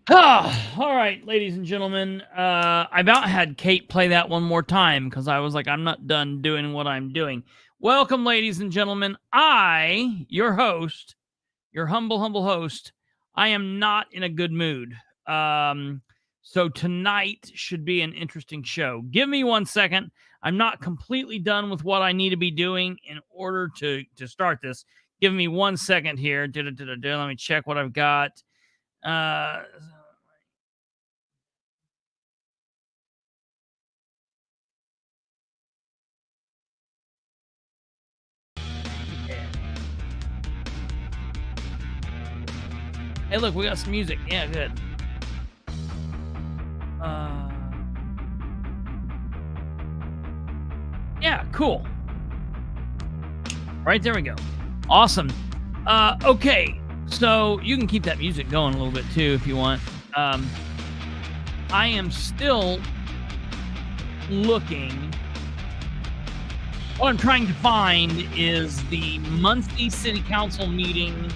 All right, ladies and gentlemen. I about had Kate play that one more time because I was like, I'm not done doing what I'm doing. Welcome, ladies and gentlemen. Your host, your humble host, I am not in a good mood. So tonight should be an interesting show. Give me 1 second. I'm not completely done with what I need to be doing in order to start this. Give me 1 second here. Let me check what I've got. Hey, look, we got some music. Yeah, good. Yeah, cool. Right, there we go. Awesome. Okay, so you can keep that music going a little bit too if you want. I am still looking. What I'm trying to find is the Muncie City Council meeting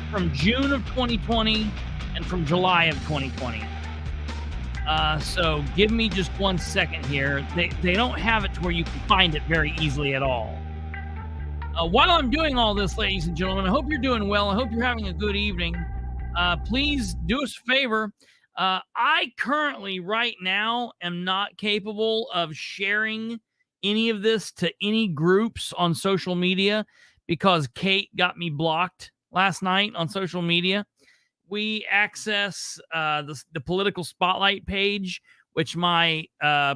from June of 2020 and from July of 2020. So give me just 1 second here. They don't have it to where you can find it very easily at all. While I'm doing all this, ladies and gentlemen, I hope you're doing well. I hope you're having a good evening. Please do us a favor. I currently, right now, am not capable of sharing any of this to any groups on social media because Kate got me blocked last night on social media. We access the political spotlight page, which my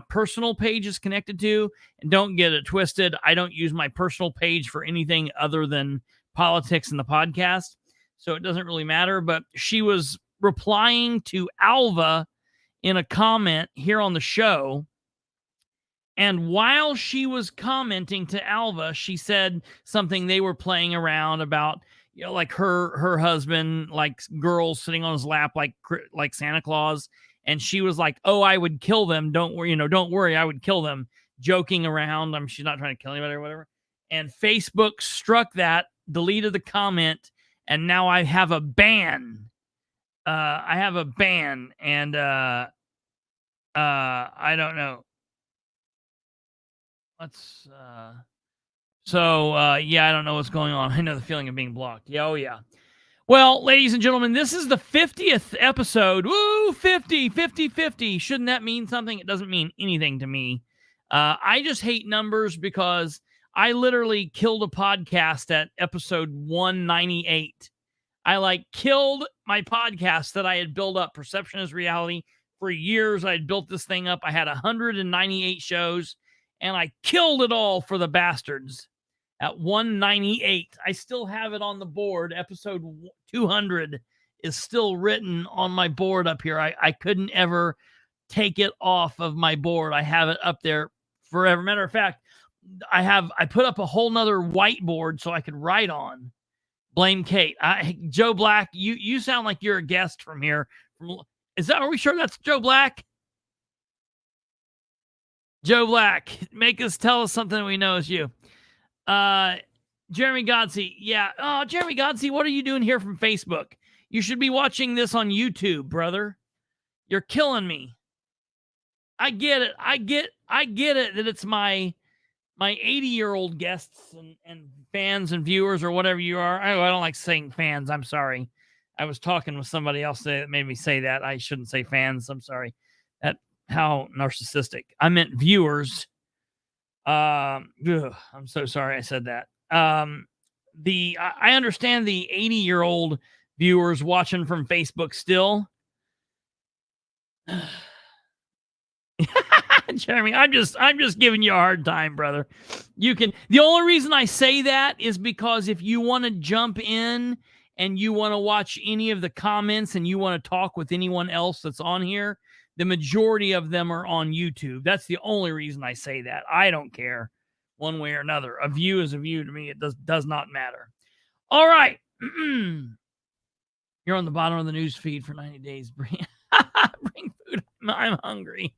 personal page is connected to. And don't get it twisted, I don't use my personal page for anything other than politics and the podcast, so it doesn't really matter. But she was replying to Alva in a comment here on the show. And while she was commenting to Alva, she said something they were playing around about, like her husband, like girls sitting on his lap, like Santa Claus. And she was like, "Oh, I would kill them. Don't worry, I would kill them." Joking around. She's not trying to kill anybody or whatever. And Facebook struck that, deleted the comment, and now I have a ban. And I don't know. Let's yeah, I don't know what's going on. I know the feeling of being blocked. Yeah, oh yeah. Well, ladies and gentlemen, this is the 50th episode. Woo, 50. Shouldn't that mean something? It doesn't mean anything to me. I just hate numbers because I literally killed a podcast at episode 198. I killed my podcast that I had built up, Perception is Reality. For years, I had built this thing up. I had 198 shows, and I killed it all for the bastards at 198. I still have it on the board. Episode 200 is still written on my board up here. I couldn't ever take it off of my board. I have it up there forever. Matter of fact, I put up a whole nother whiteboard so I could write on. Blame Kate. Joe Black, you sound like you're a guest from here. Are we sure that's Joe Black? Joe Black, tell us something we know is you. Jeremy Godsey. Yeah. Oh, Jeremy Godsey, what are you doing here from Facebook? You should be watching this on YouTube, brother. You're killing me. I get it. I get it that it's my 80-year-old guests and fans and viewers or whatever you are. I don't like saying fans. I'm sorry. I was talking with somebody else that made me say that. I shouldn't say fans. I'm sorry. How narcissistic. I meant viewers. I'm so sorry I said that. I understand the 80-year-old viewers watching from Facebook still. Jeremy, I'm just giving you a hard time, brother. The only reason I say that is because if you want to jump in and you want to watch any of the comments and you want to talk with anyone else that's on here, the majority of them are on YouTube. That's the only reason I say that. I don't care one way or another. A view is a view to me. It does not matter. All right. You're on the bottom of the news feed for 90 days. Bring food. I'm hungry.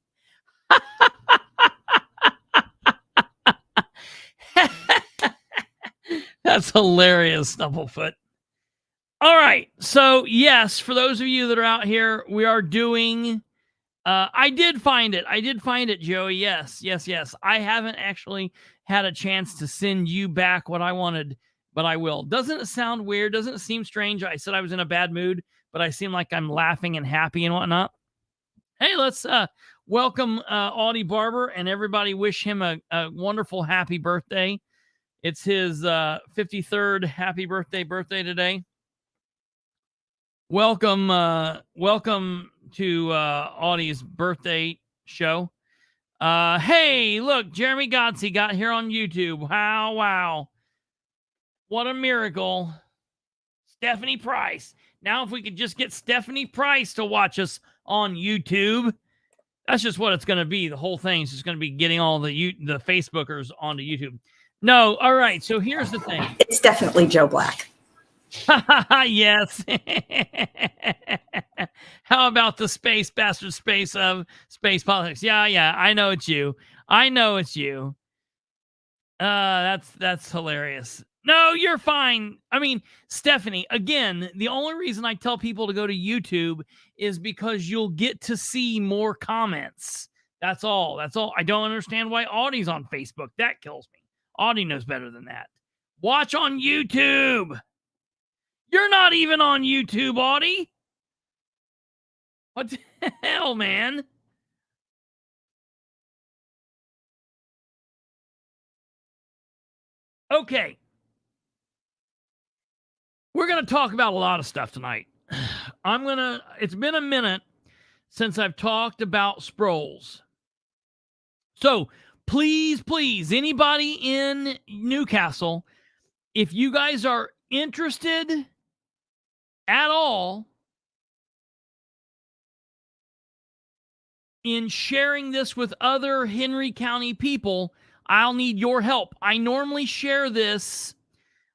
That's hilarious, Snufflefoot. All right. So, yes, for those of you that are out here, we are doing. I did find it. I did find it, Joey. Yes, yes, yes. I haven't actually had a chance to send you back what I wanted, but I will. Doesn't it sound weird? Doesn't it seem strange? I said I was in a bad mood, but I seem like I'm laughing and happy and whatnot. Hey, let's welcome Audie Barber and everybody wish him a wonderful happy birthday. It's his 53rd happy birthday today. Welcome to Audie's birthday show. Hey, look, Jeremy Godsey got here on YouTube. Wow. What a miracle. Stephanie Price. Now, if we could just get Stephanie Price to watch us on YouTube, that's just what it's going to be. The whole thing is just going to be getting all the Facebookers onto YouTube. No, all right. So here's the thing. It's definitely Joe Black. Yes. How about the space bastard space of space politics? Yeah. I know it's you. That's hilarious. No, you're fine. I mean, Stephanie, again, the only reason I tell people to go to YouTube is because you'll get to see more comments. That's all. I don't understand why Audie's on Facebook. That kills me. Audie knows better than that. Watch on YouTube. You're not even on YouTube, Audie. What the hell, man? Okay. We're going to talk about a lot of stuff tonight. It's been a minute since I've talked about Sproles. So please, anybody in Newcastle, if you guys are interested at all in sharing this with other Henry County people, I'll need your help. I normally share this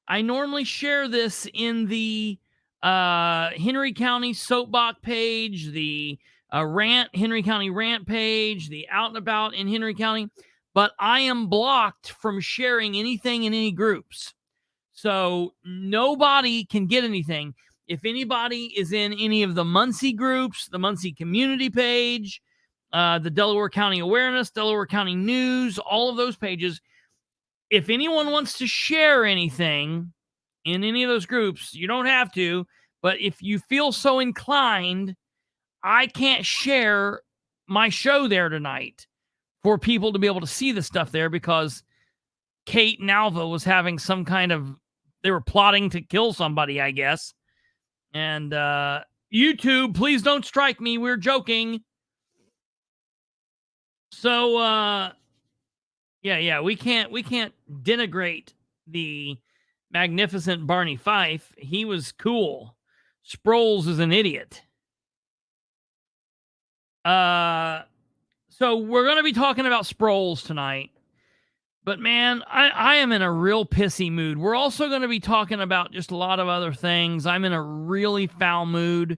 in the Henry County Soapbox page, the Henry County Rant page, the Out and About in Henry County, but I am blocked from sharing anything in any groups. So nobody can get anything. If anybody is in any of the Muncie groups, the Muncie community page, the Delaware County Awareness, Delaware County News, all of those pages, if anyone wants to share anything in any of those groups, you don't have to, but if you feel so inclined, I can't share my show there tonight for people to be able to see the stuff there because Kate and Alva was having some kind of, they were plotting to kill somebody, I guess. And YouTube, please don't strike me. We're joking. So, yeah, we can't denigrate the magnificent Barney Fife. He was cool. Sproles is an idiot. So we're going to be talking about Sproles tonight. But man, I am in a real pissy mood. We're also going to be talking about just a lot of other things. I'm in a really foul mood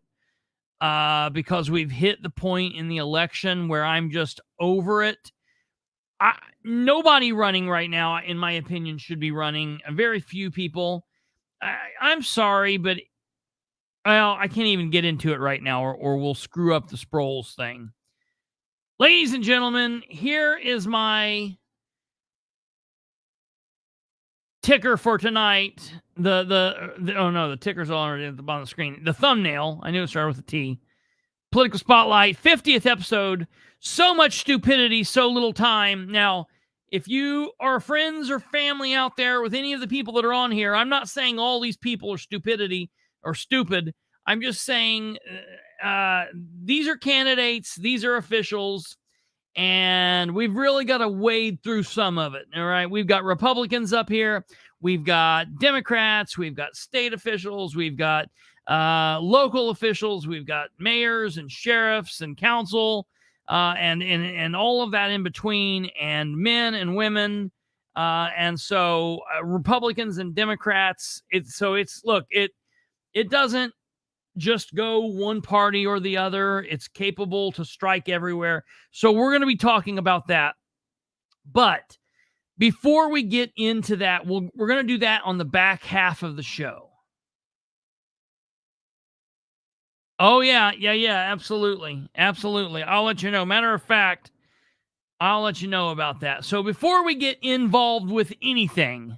because we've hit the point in the election where I'm just over it. Nobody running right now, in my opinion, should be running. Very few people. I'm sorry, but I can't even get into it right now or we'll screw up the Sproles thing. Ladies and gentlemen, here is my ticker for tonight. The ticker's already at the bottom of the screen. The thumbnail, I knew it started with a T. Political Spotlight, 50th episode. So much stupidity, so little time. Now, if you are friends or family out there with any of the people that are on here, I'm not saying all these people are stupid. I'm just saying these are candidates, these are officials, and we've really got to wade through some of it. All right, we've got Republicans up here, we've got Democrats, we've got state officials, we've got local officials, we've got mayors and sheriffs and council, and all of that in between, and men and women, and so Republicans and Democrats. It doesn't just go one party or the other. It's capable to strike everywhere. So we're going to be talking about that. But before we get into that, we're going to do that on the back half of the show. Oh, yeah. Yeah. Absolutely. Absolutely. I'll let you know. Matter of fact, I'll let you know about that. So before we get involved with anything,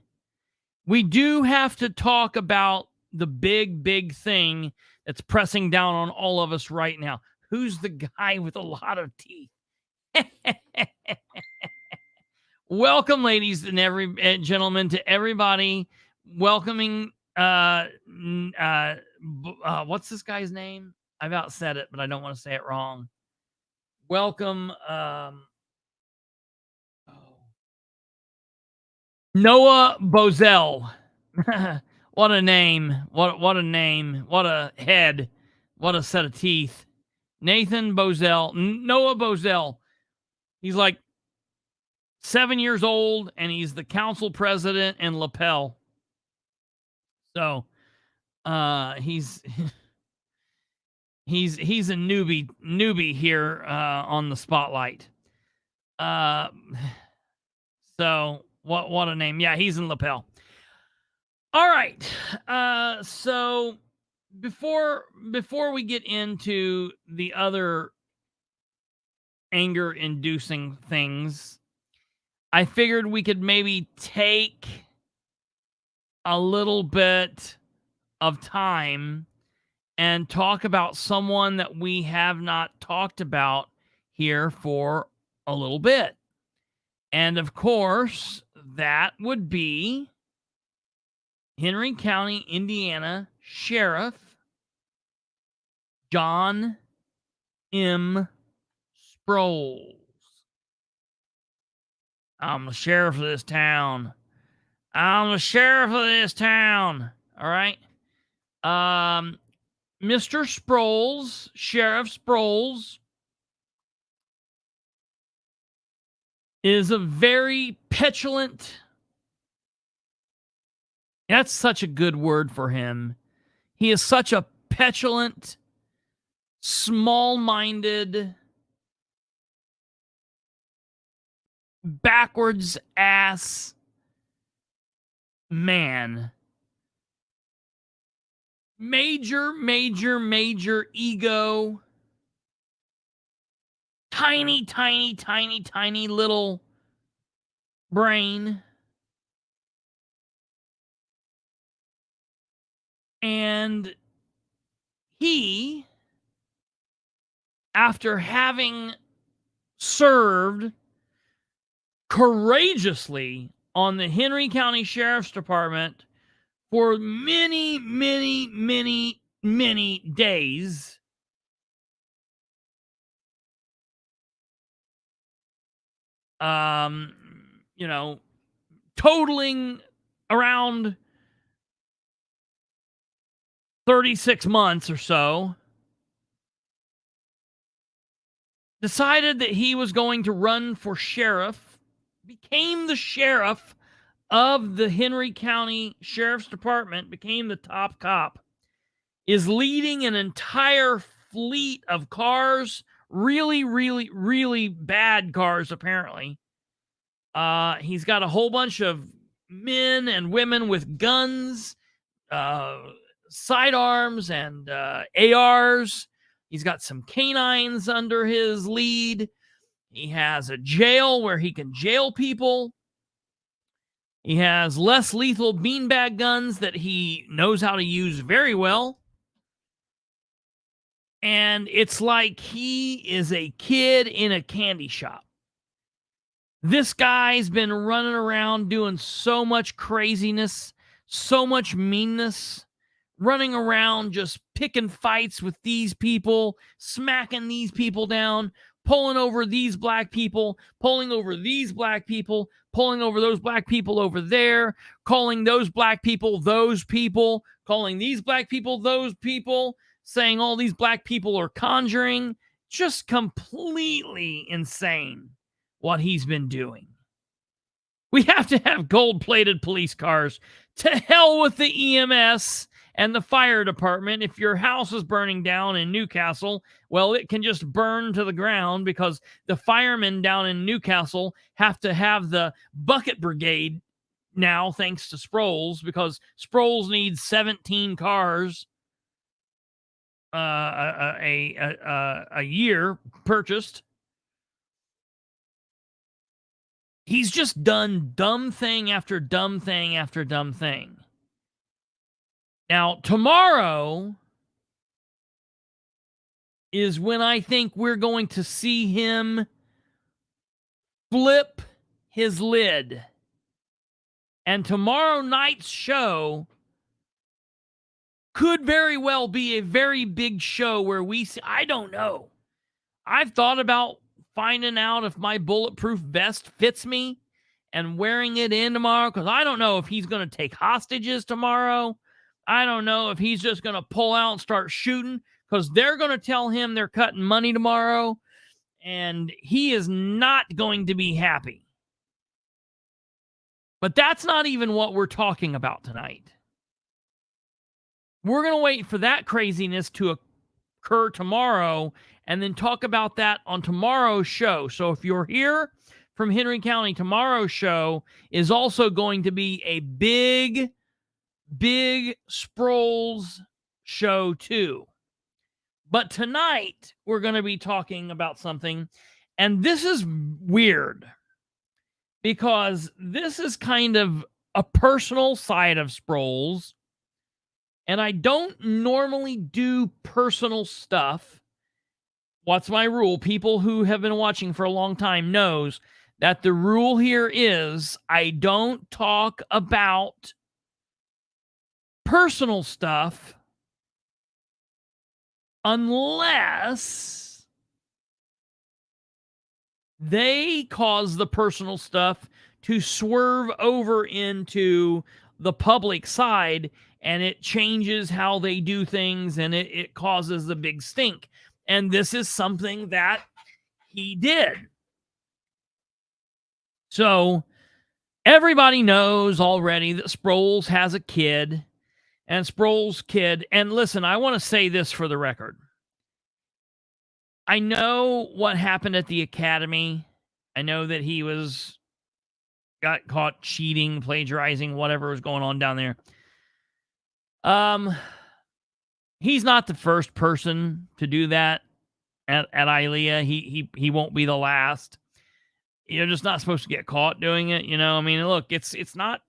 we do have to talk about the big thing that's pressing down on all of us right now. Who's the guy with a lot of teeth? Welcome, ladies and gentlemen, to everybody. Welcoming, what's this guy's name? I've outsaid it, but I don't want to say it wrong. Welcome, Noah Bozell. What a name. What a name. What a head. What a set of teeth. Nathan Bozell. Noah Bozell. He's like 7 years old, and he's the council president in Lapel. So he's he's a newbie here on the spotlight. So what a name. Yeah, he's in Lapel. All right. So before we get into the other anger inducing things, I figured we could maybe take a little bit of time and talk about someone that we have not talked about here for a little bit. And of course, that would be Henry County, Indiana Sheriff John M. Sproles. I'm the sheriff of this town. I'm the sheriff of this town. All right. Mr. Sproles, Sheriff Sproles, is a very petulant. That's such a good word for him. He is such a petulant, small-minded, backwards ass man. Major ego. Tiny little brain. And he, after having served courageously on the Henry County Sheriff's Department for many days, totaling around 36 months or so, decided that he was going to run for sheriff, became the sheriff of the Henry County Sheriff's Department, became the top cop, is leading an entire fleet of cars, really bad cars, apparently. He's got a whole bunch of men and women with guns, sidearms, and ARs. He's got some canines under his lead. He has a jail where he can jail people. He has less lethal beanbag guns that he knows how to use very well. And it's like he is a kid in a candy shop. This guy's been running around doing so much craziness, so much meanness, running around just picking fights with these people, smacking these people down, pulling over these black people, pulling over these black people, pulling over those black people over there, calling those black people those people, calling these black people those people, saying all these black people are conjuring. Just completely insane what he's been doing. We have to have gold-plated police cars. To hell with the EMS and the fire department. If your house is burning down in Newcastle, well, it can just burn to the ground because the firemen down in Newcastle have to have the bucket brigade now, thanks to Sproles, because Sproles needs 17 cars. a year purchased. He's just done dumb thing after dumb thing after dumb thing. Now, tomorrow is when I think we're going to see him flip his lid. And tomorrow night's show could very well be a very big show where we see, I don't know. I've thought about finding out if my bulletproof vest fits me and wearing it in tomorrow, because I don't know if he's going to take hostages tomorrow. I don't know if he's just going to pull out and start shooting, because they're going to tell him they're cutting money tomorrow, and he is not going to be happy. But that's not even what we're talking about tonight. We're going to wait for that craziness to occur tomorrow and then talk about that on tomorrow's show. So if you're here from Henry County, tomorrow's show is also going to be a big Sproles show too. But tonight we're going to be talking about something, and this is weird because this is kind of a personal side of Sproles. And I don't normally do personal stuff. What's my rule? People who have been watching for a long time knows that the rule here is I don't talk about personal stuff unless they cause the personal stuff to swerve over into the public side, and it changes how they do things, and it causes the big stink. And this is something that he did. So everybody knows already that Sproles has a kid, and Sproles' kid, and listen, I want to say this for the record. I know what happened at the academy. I know that he got caught cheating, plagiarizing, whatever was going on down there. He's not the first person to do that at ILEA. He won't be the last. You're just not supposed to get caught doing it. You know, I mean, look, it's not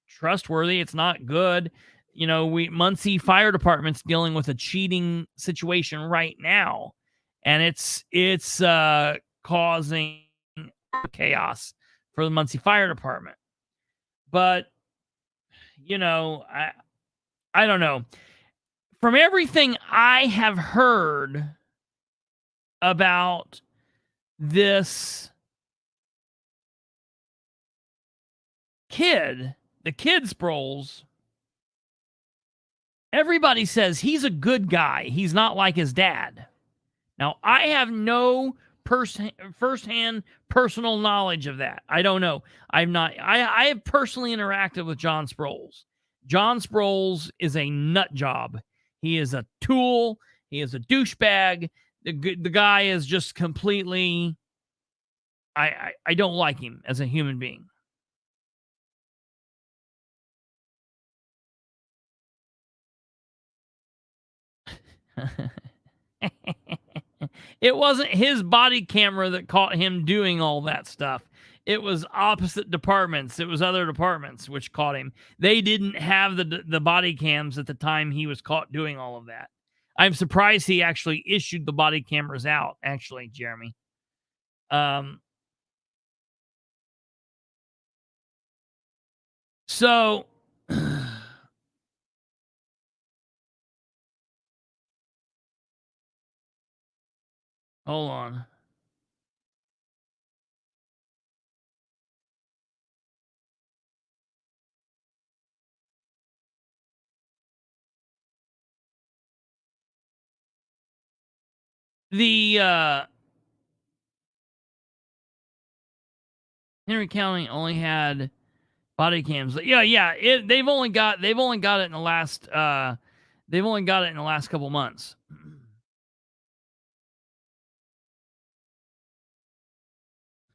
trustworthy. It's not good. You know, Muncie Fire Department's dealing with a cheating situation right now, and it's causing chaos for the Muncie Fire Department. But, you know, I don't know. From everything I have heard about this kid, the kid Sproles, everybody says he's a good guy. He's not like his dad. Now, I have no firsthand personal knowledge of that. I don't know. I have personally interacted with John Sproles. John Sproles is a nut job. He is a tool. He is a douchebag. The guy is just completely... I don't like him as a human being. It wasn't his body camera that caught him doing all that stuff. It was opposite departments. It was other departments which caught him. They didn't have the body cams at the time he was caught doing all of that. I'm surprised he actually issued the body cameras out, actually, Jeremy. So... hold on. The Henry County only had body cams. Yeah. They've only got it in the last couple months.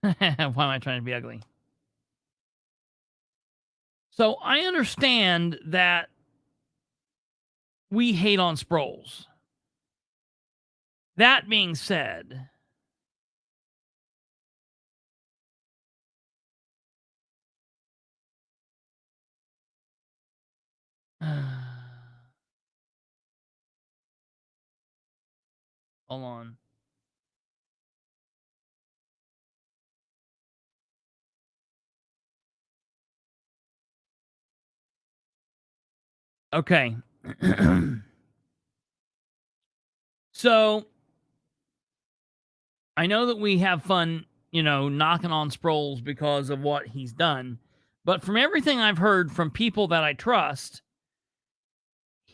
Why am I trying to be ugly? So I understand that we hate on Sproles. that being said, hold on. Okay. So I know that we have fun, knocking on Sproles because of what he's done. But from everything I've heard from people that I trust,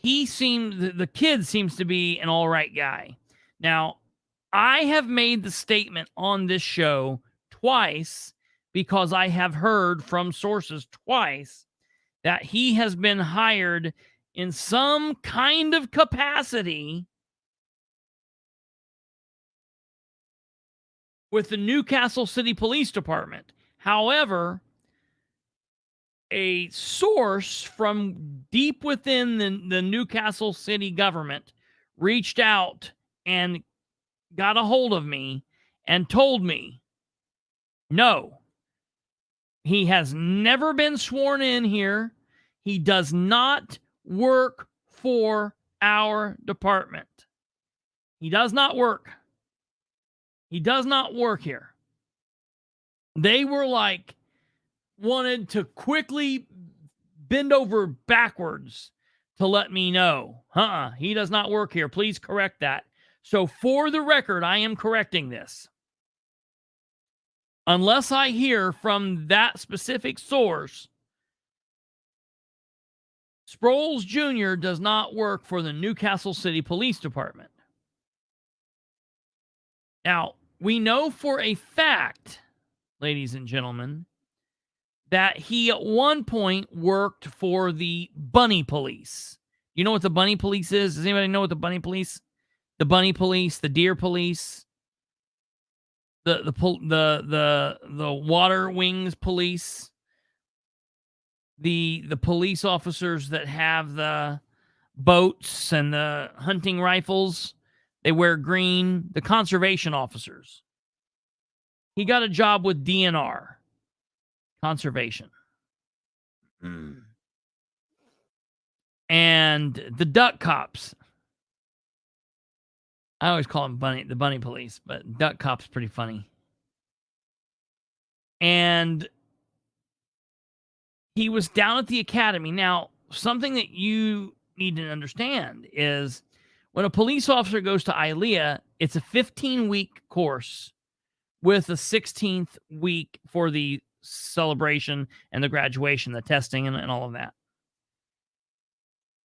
the kid seems to be an all right guy. Now, I have made the statement on this show twice because I have heard from sources twice that he has been hired in some kind of capacity with the Newcastle City Police Department. However, a source from deep within the Newcastle City government reached out and got a hold of me and told me, no, he has never been sworn in here. He does not work for our department. He does not work. He does not work here. They were like, wanted to quickly bend over backwards to let me know, he does not work here. Please correct that. So for the record, I am correcting this. Unless I hear from that specific source, Sproles Jr. does not work for the Newcastle City Police Department. Now, we know for a fact, ladies and gentlemen, that he at one point worked for the Bunny Police. You know what the Bunny Police is? Does anybody know what the Bunny Police? The Bunny Police, the Deer Police, the Water Wings Police, the police officers that have the boats and the hunting rifles. They wear green. The conservation officers. He got a job with DNR. Conservation. And the duck cops. I always call them the bunny police, but duck cops pretty funny. And he was down at the academy. Now, something that you need to understand is when a police officer goes to ILEA, it's a 15-week course with a 16th week for the celebration and the graduation, the testing, and all of that.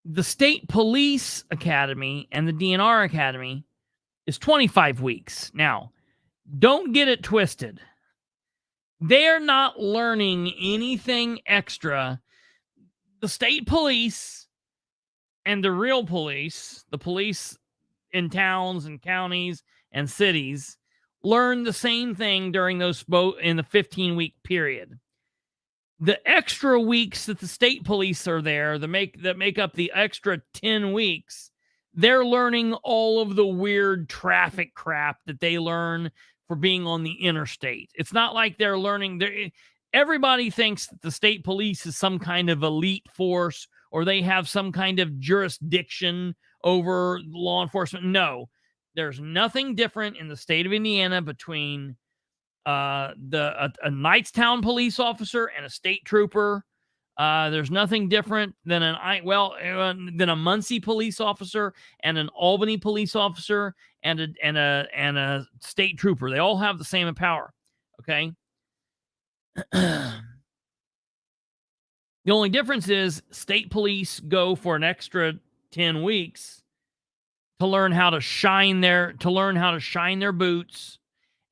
The State Police Academy and the DNR Academy is 25 weeks. Now, don't get it twisted. They're not learning anything extra. The state police and the real police, the police in towns and counties and cities, learn the same thing during those in the 15-week period. The extra weeks that the state police are there, that make up the extra 10 weeks, they're learning all of the weird traffic crap that they learn for being on the interstate. It's not like they're learning. Everybody thinks that the state police is some kind of elite force or they have some kind of jurisdiction over law enforcement. No, there's nothing different in the state of Indiana between a Knightstown police officer and a state trooper. There's nothing different than than a Muncie police officer and an Albany police officer and a state trooper. They all have the same power. Okay. The only difference is state police go for an extra 10 weeks to learn how to shine their boots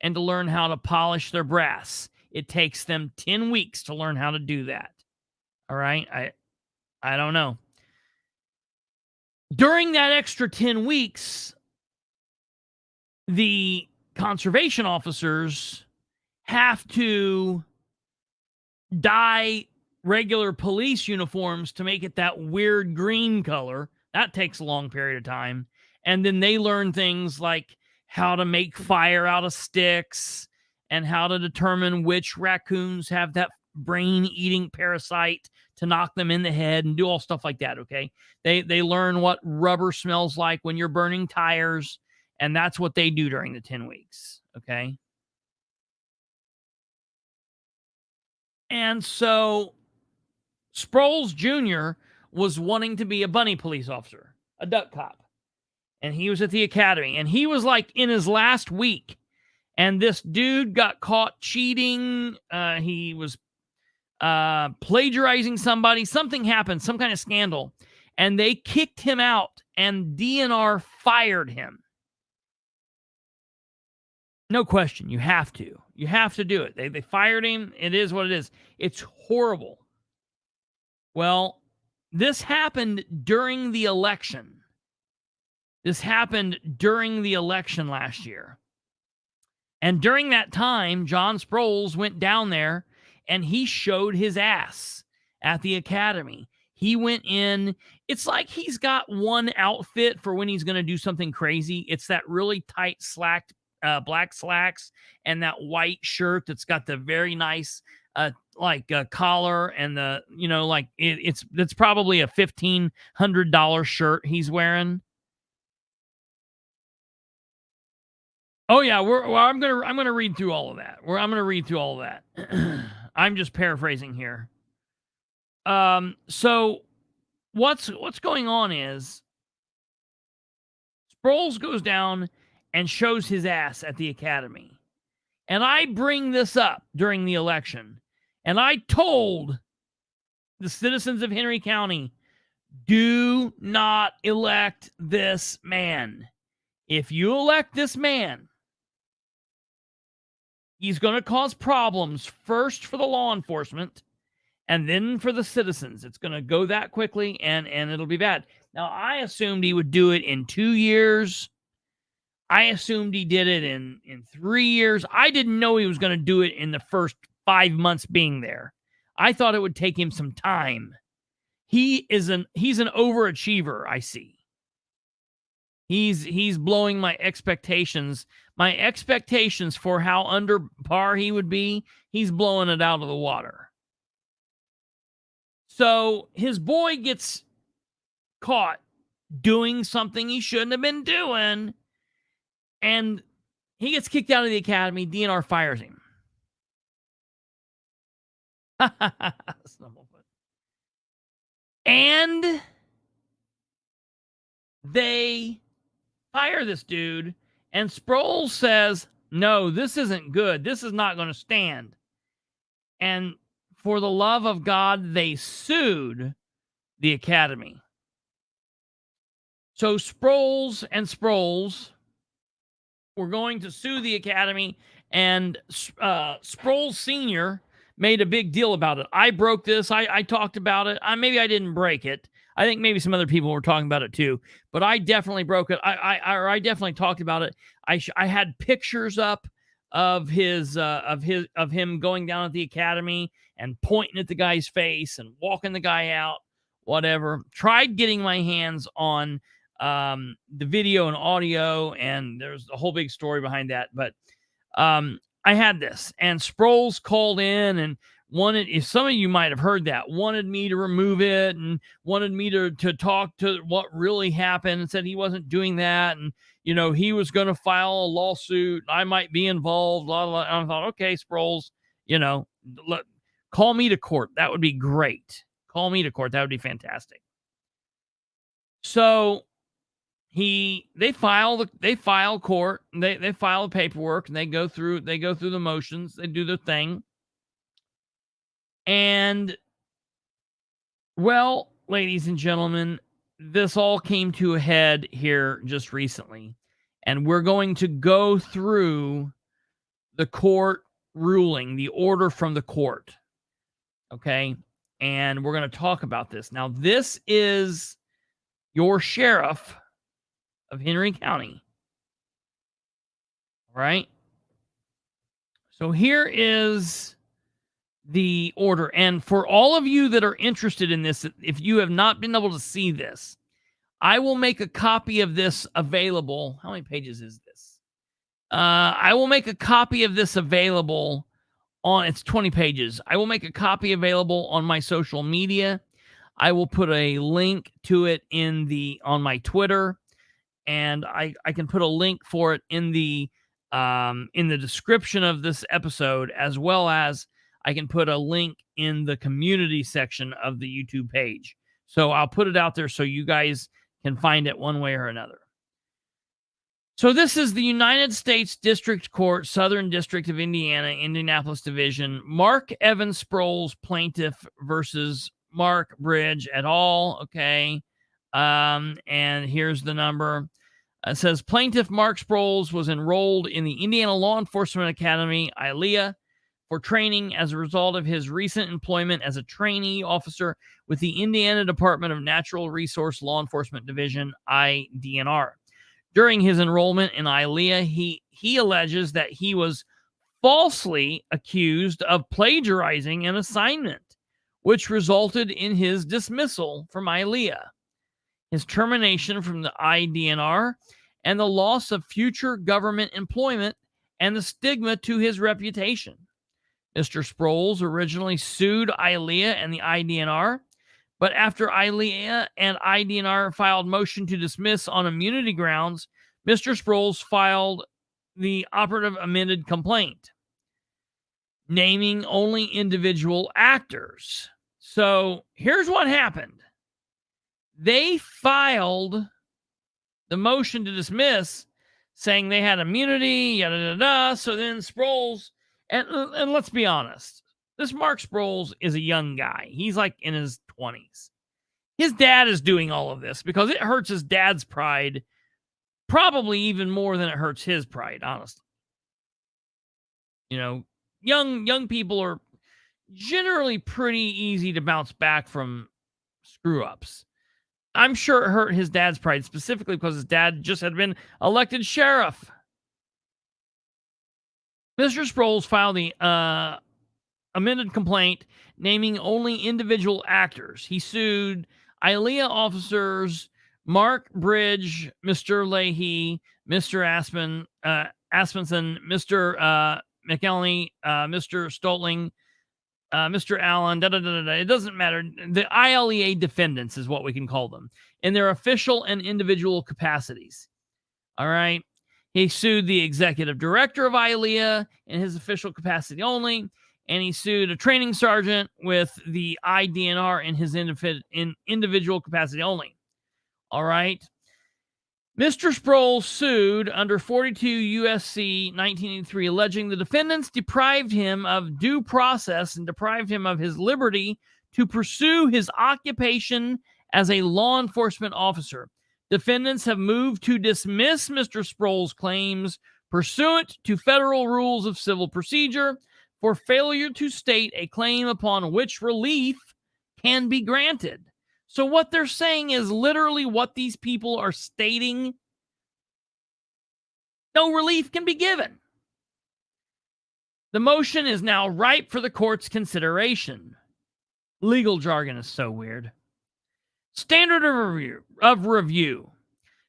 and to learn how to polish their brass. It takes them 10 weeks to learn how to do that. All right. I don't know. During that extra 10 weeks, the conservation officers have to dye regular police uniforms to make it that weird green color. That takes a long period of time. And then they learn things like how to make fire out of sticks, and how to determine which raccoons have that brain-eating parasite to knock them in the head, and do all stuff like that, okay? They learn what rubber smells like when you're burning tires, and that's what they do during the 10 weeks, okay? And so Sproles Jr. was wanting to be a bunny police officer, a duck cop. And he was at the academy, and he was like in his last week. And this dude got caught cheating. He was plagiarizing somebody. Something happened, some kind of scandal. And they kicked him out, and DNR fired him. No question. You have to. You have to do it. They fired him. It is what it is. It's horrible. Well, this happened during the election. This happened during the election last year. And during that time, John Sproles went down there and he showed his ass at the academy. He went in. It's like he's got one outfit for when he's going to do something crazy. It's that really tight black slacks and that white shirt that's got the very nice collar and the, it's probably a $1,500 shirt he's wearing. Oh yeah, I'm gonna read through all of that. I'm gonna read through all of that. I'm just paraphrasing here. So what's going on is Sproles goes down and shows his ass at the academy. And I bring this up during the election. And I told the citizens of Henry County, do not elect this man. If you elect this man, he's going to cause problems first for the law enforcement and then for the citizens. It's going to go that quickly and it'll be bad. Now, I assumed he would do it in 2 years. I assumed he did it in 3 years. I didn't know he was going to do it in the first 5 months being there. I thought it would take him some time. He's an overachiever, I see. He's blowing my expectations. My expectations for how under par he would be, he's blowing it out of the water. So his boy gets caught doing something he shouldn't have been doing, and he gets kicked out of the academy. DNR fires him. And they fire this dude, and Sproles says, no, this isn't good. This is not going to stand. And for the love of God, they sued the academy. So Sproles were going to sue the academy, and Sproles Sr. made a big deal about it. I broke this. I talked about it. Maybe I didn't break it. I think maybe some other people were talking about it too, but I definitely broke it. I definitely talked about it. I had pictures up of him going down at the academy and pointing at the guy's face and walking the guy out, whatever. Tried getting my hands on the video and audio, and there's a whole big story behind that. But I had this, and Sproles called in and wanted, if some of you might have heard that, wanted me to remove it and wanted me to talk to what really happened, and said he wasn't doing that. And, he was going to file a lawsuit. I might be involved. Blah, blah. And I thought, okay, Sproles, call me to court. That would be great. Call me to court. That would be fantastic. So they file court, they file the paperwork, and they go through the motions, they do their thing. And, well, ladies and gentlemen, this all came to a head here just recently, and we're going to go through the court ruling, the order from the court, okay? And we're going to talk about this. Now, this is your sheriff of Henry County. All right? So here is the order. And for all of you that are interested in this, if you have not been able to see this, I will make a copy of this available. How many pages is this? I will make a copy of this available on, it's 20 pages. I will make a copy available on my social media. I will put a link to it on my Twitter, and I can put a link for it in the description of this episode, as well as I can put a link in the community section of the YouTube page. So I'll put it out there so you guys can find it one way or another. So this is the United States District Court, Southern District of Indiana, Indianapolis Division. Mark Evan Sproles, plaintiff versus Mark Bridge et al. Okay. And here's the number. It says plaintiff Mark Sproles was enrolled in the Indiana Law Enforcement Academy, ILEA, for training as a result of his recent employment as a trainee officer with the Indiana Department of Natural Resource Law Enforcement Division, IDNR. During his enrollment in ILEA, he alleges that he was falsely accused of plagiarizing an assignment, which resulted in his dismissal from ILEA, his termination from the IDNR, and the loss of future government employment and the stigma to his reputation. Mr. Sproles originally sued ILEA and the IDNR, but after ILEA and IDNR filed motion to dismiss on immunity grounds, Mr. Sproles filed the operative amended complaint, naming only individual actors. So here's what happened. They filed the motion to dismiss saying they had immunity, yada, yada, yada. So then Sproles, and let's be honest, this Mark Sproles is a young guy. He's like in his 20s. His dad is doing all of this because it hurts his dad's pride, probably even more than it hurts his pride, honestly. You know, young people are generally pretty easy to bounce back from screw-ups. I'm sure it hurt his dad's pride, specifically because his dad just had been elected sheriff. Mr. Sproles filed the amended complaint naming only individual actors. He sued ILEA officers Mark Bridge, Mr. Leahy, Mr. Aspenson, Mr. McElney, Mr. Stotling, Mr. Allen, It doesn't matter. The ILEA defendants is what we can call them in their official and individual capacities. All right. He sued the executive director of ILEA in his official capacity only, and he sued a training sergeant with the IDNR in his individual capacity only. All right. Mr. Sproles sued under 42 U.S.C. 1983, alleging the defendants deprived him of due process and deprived him of his liberty to pursue his occupation as a law enforcement officer. Defendants have moved to dismiss Mr. Sproles' claims pursuant to federal rules of civil procedure for failure to state a claim upon which relief can be granted. So what they're saying is literally what these people are stating. No relief can be given. The motion is now ripe for the court's consideration. Legal jargon is so weird. Standard of review.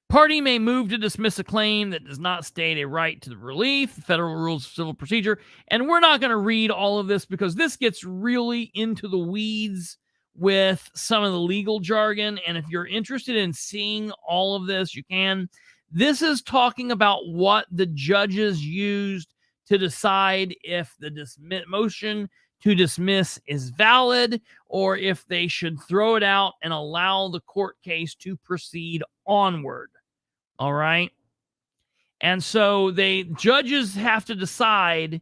Party may move to dismiss a claim that does not state a right to the relief, the federal rules of civil procedure. And we're not going to read all of this because this gets really into the weeds with some of the legal jargon. And if you're interested in seeing all of this, you can. This is talking about what the judges used to decide if the motion to dismiss is valid or if they should throw it out and allow the court case to proceed onward. All right. And so judges have to decide,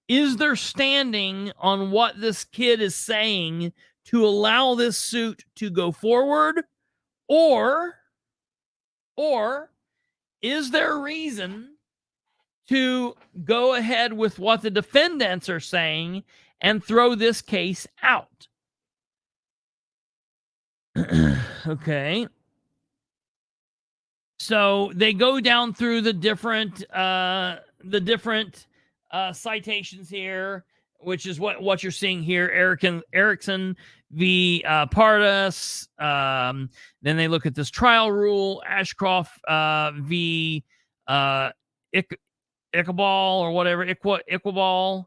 is there standing on what this kid is saying to allow this suit to go forward, or is there a reason to go ahead with what the defendants are saying and throw this case out? Okay. So they go down through the different citations here, which is what you're seeing here. Erickson v. Pardus. Then they look at this trial rule. Ashcroft v. Iqbal or whatever, Iqbal,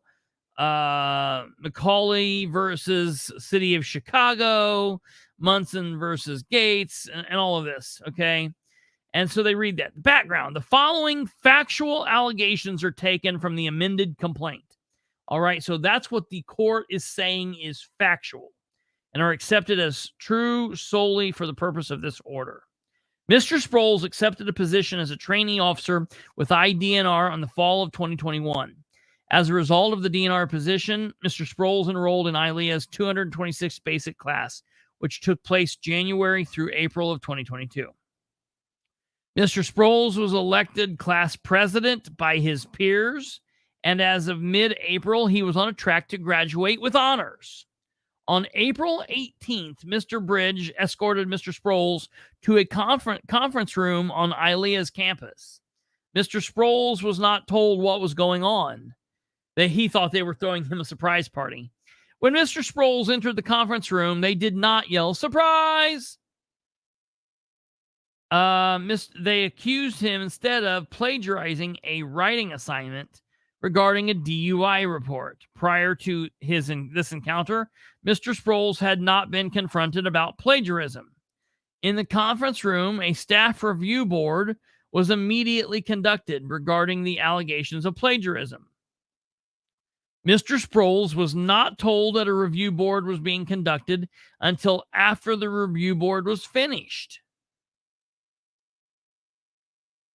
Macaulay versus City of Chicago, Munson versus Gates, and all of this, okay? And so they read that. Background: the following factual allegations are taken from the amended complaint. All right, so that's what the court is saying is factual and are accepted as true solely for the purpose of this order. Mr. Sproles accepted a position as a trainee officer with IDNR on the fall of 2021. As a result of the DNR position, Mr. Sproles enrolled in ILEA's 226 basic class, which took place January through April of 2022. Mr. Sproles was elected class president by his peers, and as of mid-April, he was on a track to graduate with honors. On April 18th, Mr. Bridge escorted Mr. Sproles to a conference room on ILEA's campus. Mr. Sproles was not told what was going on. He thought they were throwing him a surprise party. When Mr. Sproles entered the conference room, they did not yell, "Surprise!" They accused him instead of plagiarizing a writing assignment regarding a DUI report. Prior to this encounter, Mr. Sproles had not been confronted about plagiarism. In the conference room, a staff review board was immediately conducted regarding the allegations of plagiarism. Mr. Sproles was not told that a review board was being conducted until after the review board was finished.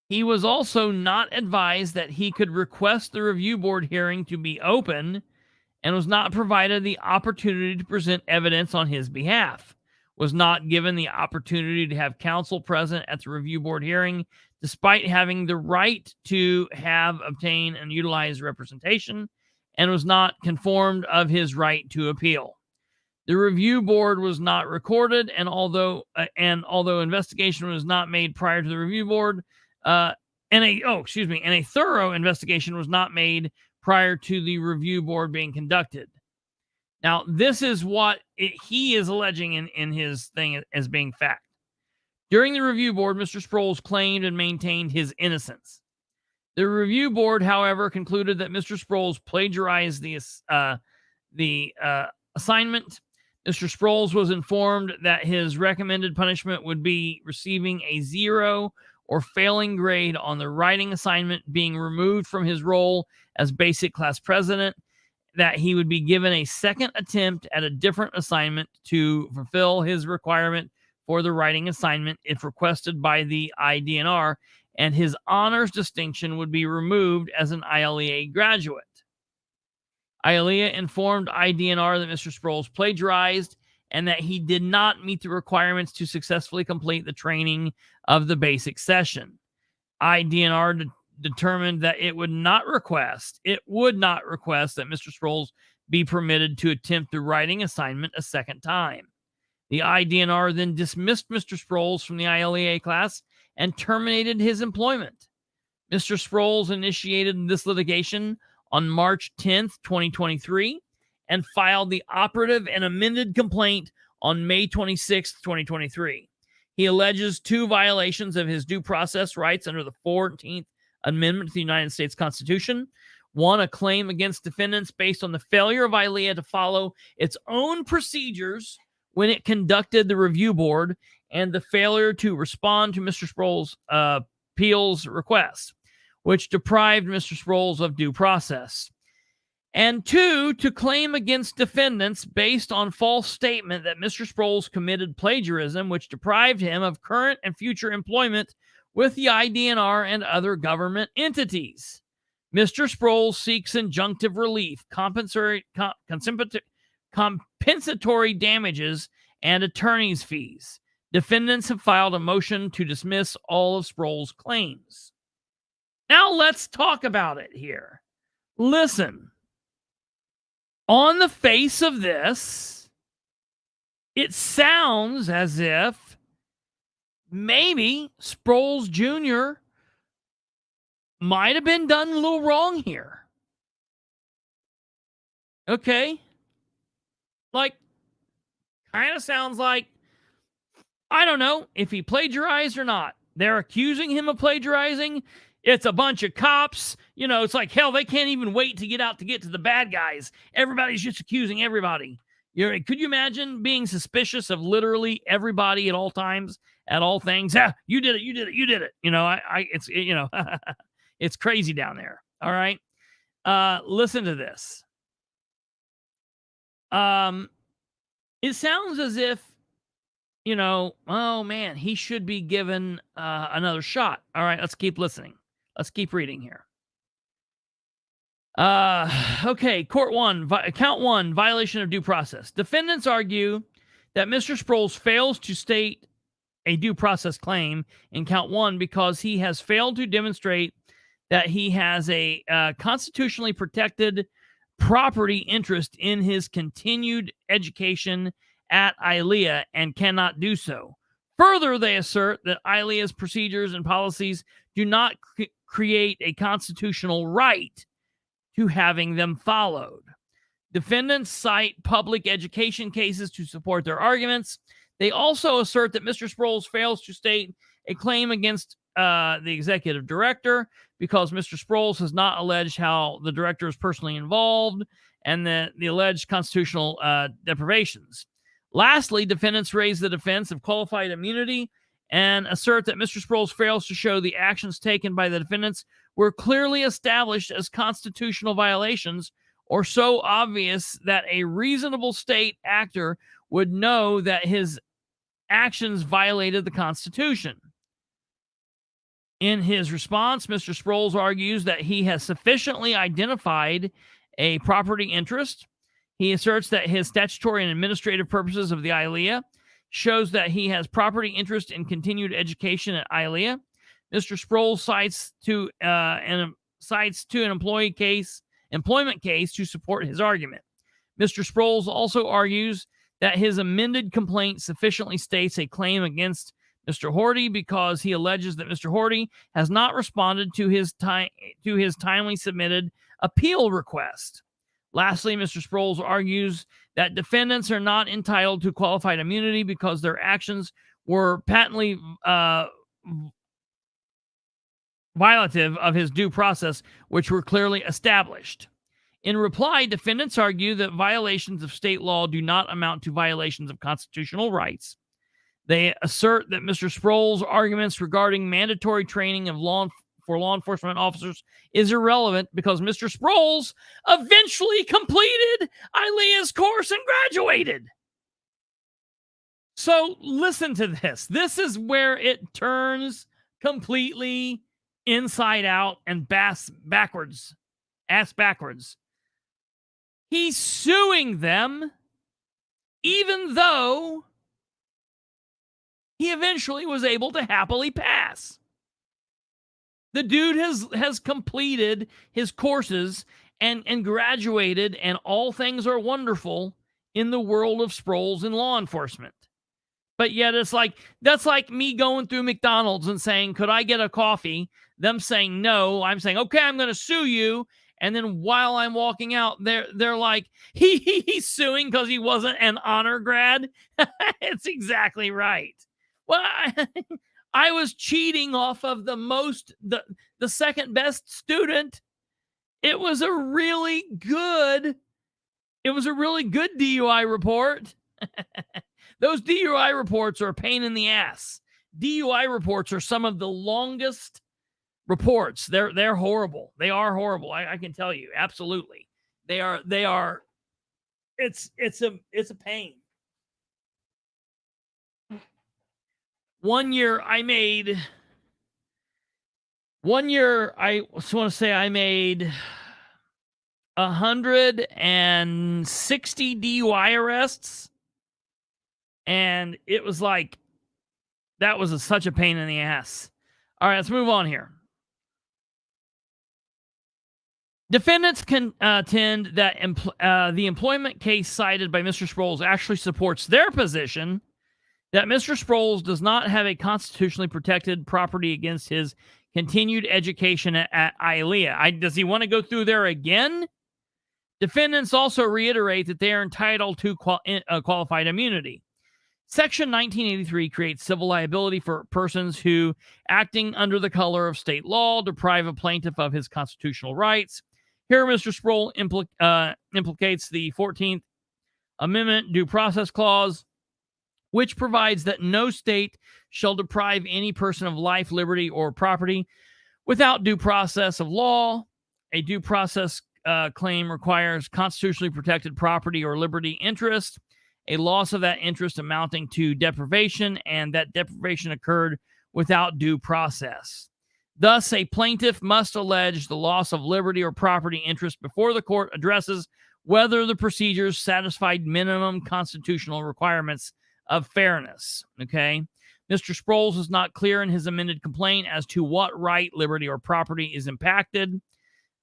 He was also not advised that he could request the review board hearing to be open and was not provided the opportunity to present evidence on his behalf, was not given the opportunity to have counsel present at the review board hearing, despite having the right to have, obtained, and utilize representation, and was not informed of his right to appeal. The review board was not recorded, and although investigation was not made prior to the review board, and a thorough investigation was not made prior to the review board being conducted. Now, this is what he is alleging in his thing as being fact. During the review board, Mr. Sproles claimed and maintained his innocence. The review board, however, concluded that Mr. Sproles plagiarized the assignment. Mr. Sproles was informed that his recommended punishment would be receiving a 0 or failing grade on the writing assignment, being removed from his role as basic class president, that he would be given a second attempt at a different assignment to fulfill his requirement for the writing assignment if requested by the IDNR, and his honors distinction would be removed as an ILEA graduate. ILEA informed IDNR that Mr. Sproles plagiarized and that he did not meet the requirements to successfully complete the training of the basic session. IDNR determined that it would not request that Mr. Sproles be permitted to attempt the writing assignment a second time. The IDNR then dismissed Mr. Sproles from the ILEA class and terminated his employment. Mr. Sproles initiated this litigation on March 10th, 2023, and filed the operative and amended complaint on May 26th, 2023. He alleges 2 violations of his due process rights under the 14th Amendment to the United States Constitution. 1, a claim against defendants based on the failure of ILEA to follow its own procedures when it conducted the review board, and the failure to respond to Mr. Sproles' appeals request, which deprived Mr. Sproles of due process. And 2, to claim against defendants based on false statement that Mr. Sproles committed plagiarism, which deprived him of current and future employment with the IDNR and other government entities. Mr. Sproles seeks injunctive relief, compensatory damages, and attorney's fees. Defendants have filed a motion to dismiss all of Sproles' claims. Now let's talk about it here. Listen. On the face of this, it sounds as if maybe Sproles Jr. might have been done a little wrong here. Okay? Kind of sounds like, I don't know if he plagiarized or not. They're accusing him of plagiarizing. It's a bunch of cops. You know, it's like, hell, they can't even wait to get to the bad guys. Everybody's just accusing everybody. Could you imagine being suspicious of literally everybody at all times, at all things? Ah, you did it. You did it. You did it. You know, it's, you know, it's crazy down there. All right. Listen to this. It sounds as if, you know, oh man, he should be given another shot. All right, let's keep listening. Let's keep reading here. Okay, count one, violation of due process. Defendants argue that Mr. Sproles fails to state a due process claim in count one because he has failed to demonstrate that he has a constitutionally protected property interest in his continued education at ILEA and cannot do so. Further, they assert that ILEA's procedures and policies do not create a constitutional right to having them followed. Defendants cite public education cases to support their arguments. They also assert that Mr. Sproles fails to state a claim against the executive director because Mr. Sproles has not alleged how the director is personally involved and the alleged constitutional deprivations. Lastly, defendants raise the defense of qualified immunity and assert that Mr. Sproles fails to show the actions taken by the defendants were clearly established as constitutional violations or so obvious that a reasonable state actor would know that his actions violated the Constitution. In his response, Mr. Sproles argues that he has sufficiently identified a property interest. He asserts that his statutory and administrative purposes of the ILEA shows that he has property interest in continued education at ILEA. Mr. Sproles cites to an employment case to support his argument. Mr. Sproles also argues that his amended complaint sufficiently states a claim against Mr. Horty because he alleges that Mr. Horty has not responded to his timely submitted appeal request. Lastly, Mr. Sproles argues that defendants are not entitled to qualified immunity because their actions were patently violative of his due process, which were clearly established. In reply, defendants argue that violations of state law do not amount to violations of constitutional rights. They assert that Mr. Sproles' arguments regarding mandatory training for law enforcement officers is irrelevant because Mr. Sproles eventually completed ILEA's course and graduated. So listen to this. This is where it turns completely inside out and ass backwards. He's suing them even though he eventually was able to happily pass. The dude has completed his courses and graduated, and all things are wonderful in the world of Sproles and law enforcement. But yet it's like, that's like me going through McDonald's and saying, could I get a coffee? Them saying no. I'm saying, okay, I'm going to sue you. And then while I'm walking out, they're like, he's suing because he wasn't an honor grad. It's exactly right. Well, I was cheating off of the second best student. It was a really good DUI report. Those DUI reports are a pain in the ass. DUI reports are some of the longest reports. They're horrible. They are horrible. I can tell you. Absolutely. They are. It's a pain. One year I just want to say I made 160 DUI arrests. And it was like, that was such a pain in the ass. All right, let's move on here. Defendants contend that the employment case cited by Mr. Sproles actually supports their position that Mr. Sproles does not have a constitutionally protected property against his continued education at ILEA. Does he want to go through there again? Defendants also reiterate that they are entitled to qualified immunity. Section 1983 creates civil liability for persons who, acting under the color of state law, deprive a plaintiff of his constitutional rights. Here, Mr. Sproul implicates the 14th Amendment Due Process Clause, which provides that no state shall deprive any person of life, liberty, or property without due process of law. A due process claim requires constitutionally protected property or liberty interest, a loss of that interest amounting to deprivation, and that deprivation occurred without due process. Thus, a plaintiff must allege the loss of liberty or property interest before the court addresses whether the procedures satisfied minimum constitutional requirements of fairness. Okay? Mr. Sproles is not clear in his amended complaint as to what right, liberty, or property is impacted.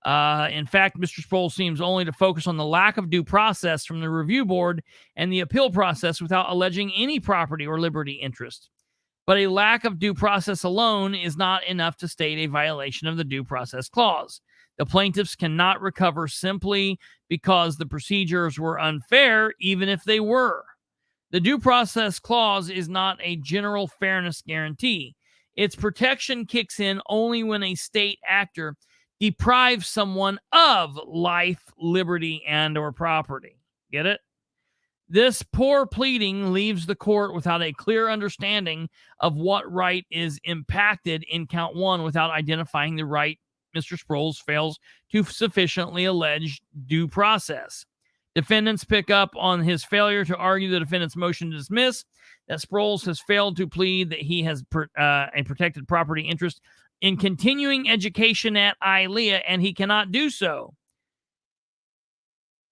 In fact, Mr. Sproles seems only to focus on the lack of due process from the review board and the appeal process without alleging any property or liberty interest. But a lack of due process alone is not enough to state a violation of the Due Process Clause. The plaintiffs cannot recover simply because the procedures were unfair, even if they were. The Due Process Clause is not a general fairness guarantee. Its protection kicks in only when a state actor deprives someone of life, liberty, and or property. Get it? This poor pleading leaves the court without a clear understanding of what right is impacted in count one without identifying the right Mr. Sproles fails to sufficiently allege due process. Defendants pick up on his failure to argue the defendant's motion to dismiss, that Sproles has failed to plead that he has a protected property interest in continuing education at ILEA, and he cannot do so.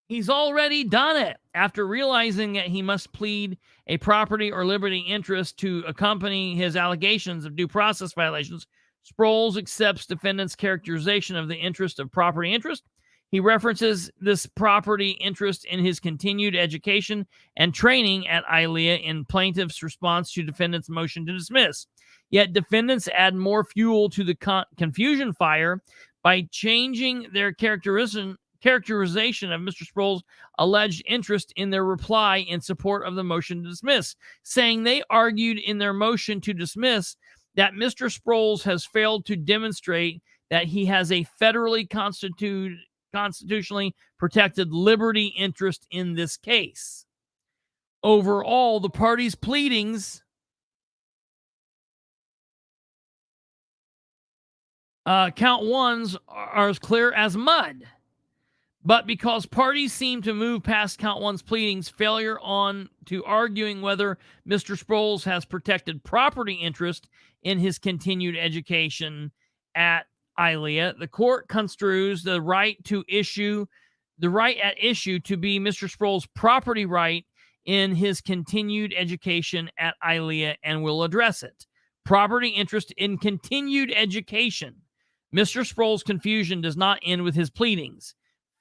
He's already done it. After realizing that he must plead a property or liberty interest to accompany his allegations of due process violations, Sproles accepts defendant's characterization of the interest of property interest. He references this property interest in his continued education and training at ILEA in plaintiff's response to defendant's motion to dismiss. Yet defendants add more fuel to the confusion fire by changing their characterization of Mr. Sproles' alleged interest in their reply in support of the motion to dismiss, saying they argued in their motion to dismiss that Mr. Sproles has failed to demonstrate that he has a federally constitutionally protected liberty interest in this case. Overall, the parties' pleadings count ones are as clear as mud. But because parties seem to move past count one's pleadings, failure on to arguing whether Mr. Sproles has protected property interest in his continued education at ILEA, the court construes the right at issue to be Mr. Sproles' property right in his continued education at ILEA and will address it. Property interest in continued education. Mr. Sproles' confusion does not end with his pleadings.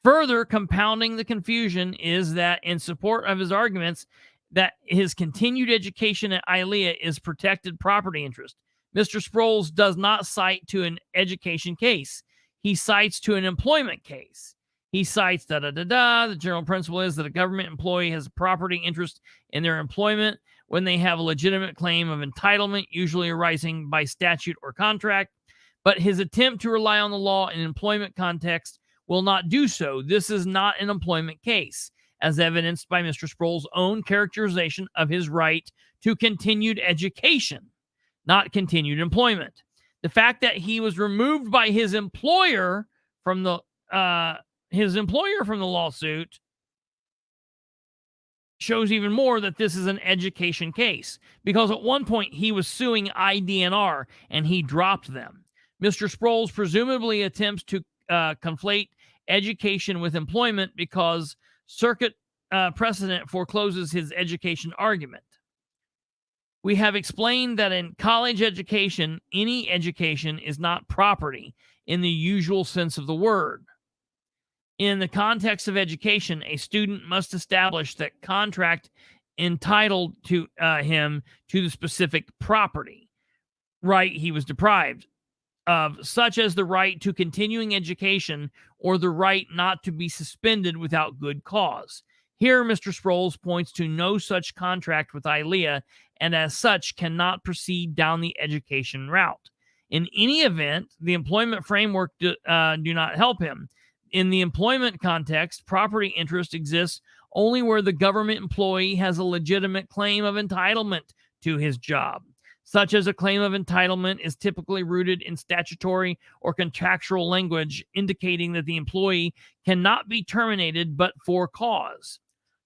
Further compounding the confusion is that in support of his arguments that his continued education at ILEA is protected property interest, Mr. Sproles does not cite to an education case. He cites to an employment case. He cites The general principle is that a government employee has a property interest in their employment when they have a legitimate claim of entitlement, usually arising by statute or contract. But his attempt to rely on the law in employment context will not do so. This is not an employment case, as evidenced by Mr. Sproles' own characterization of his right to continued education, not continued employment. The fact that he was removed by his employer from the lawsuit shows even more that this is an education case, because at one point he was suing IDNR and he dropped them. Mr. Sproles presumably attempts to conflate education with employment because circuit precedent forecloses his education argument. We have explained that in college education, any education is not property in the usual sense of the word. In the context of education, a student must establish that contract entitled to him to the specific property right he was deprived of, such as the right to continuing education or the right not to be suspended without good cause. Here, Mr. Sproles points to no such contract with ILEA and as such cannot proceed down the education route. In any event, the employment framework do not help him. In the employment context, property interest exists only where the government employee has a legitimate claim of entitlement to his job. Such as a claim of entitlement is typically rooted in statutory or contractual language indicating that the employee cannot be terminated but for cause.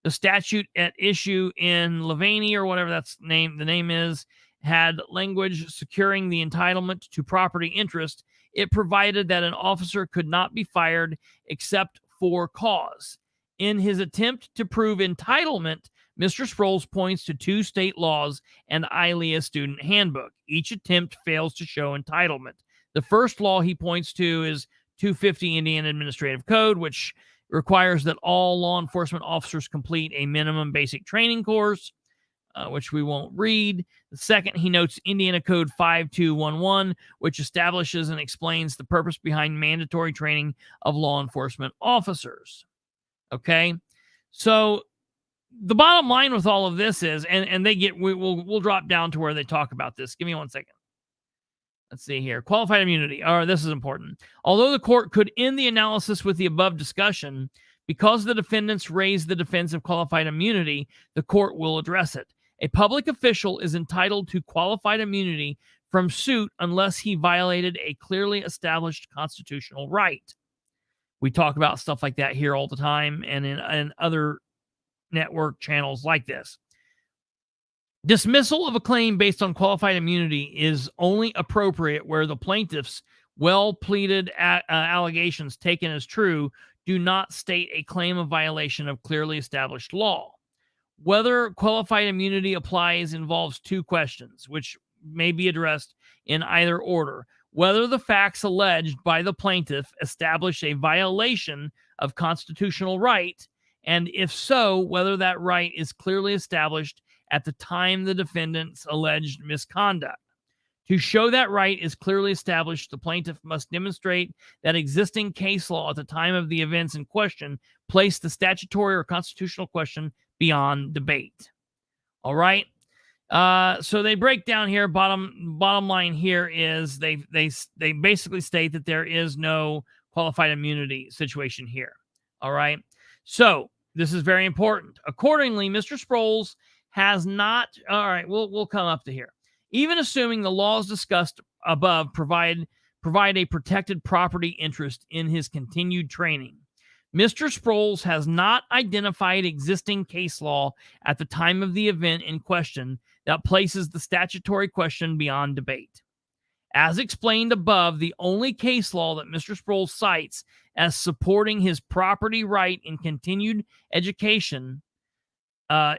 The statute at issue in Levaney, or whatever the name is, had language securing the entitlement to property interest. It provided that an officer could not be fired except for cause. In his attempt to prove entitlement, Mr. Sproles points to 2 state laws and ILEA student handbook. Each attempt fails to show entitlement. The first law he points to is 250 Indiana Administrative Code, which requires that all law enforcement officers complete a minimum basic training course, which we won't read. The second, he notes Indiana Code 5211, which establishes and explains the purpose behind mandatory training of law enforcement officers. Okay, so the bottom line with all of this is, and we'll drop down to where they talk about this. Give me 1 second. Let's see here. Qualified immunity. All right, this is important. Although the court could end the analysis with the above discussion, because the defendants raised the defense of qualified immunity, the court will address it. A public official is entitled to qualified immunity from suit unless he violated a clearly established constitutional right. We talk about stuff like that here all the time and in other network channels like this. Dismissal of a claim based on qualified immunity is only appropriate where the plaintiff's well-pleaded allegations taken as true do not state a claim of violation of clearly established law. Whether qualified immunity applies involves 2 questions, which may be addressed in either order. Whether the facts alleged by the plaintiff establish a violation of constitutional right, and if so, whether that right is clearly established at the time the defendant's alleged misconduct. To show that right is clearly established, the plaintiff must demonstrate that existing case law at the time of the events in question placed the statutory or constitutional question beyond debate. All right. So they break down here. Bottom line here is they basically state that there is no qualified immunity situation here. All right. So this is very important. Accordingly, Mr. Sproles has not. All right. We'll come up to here. Even assuming the laws discussed above provide a protected property interest in his continued training, Mr. Sproles has not identified existing case law at the time of the event in question that places the statutory question beyond debate. As explained above, the only case law that Mr. Sproles cites as supporting his property right in continued education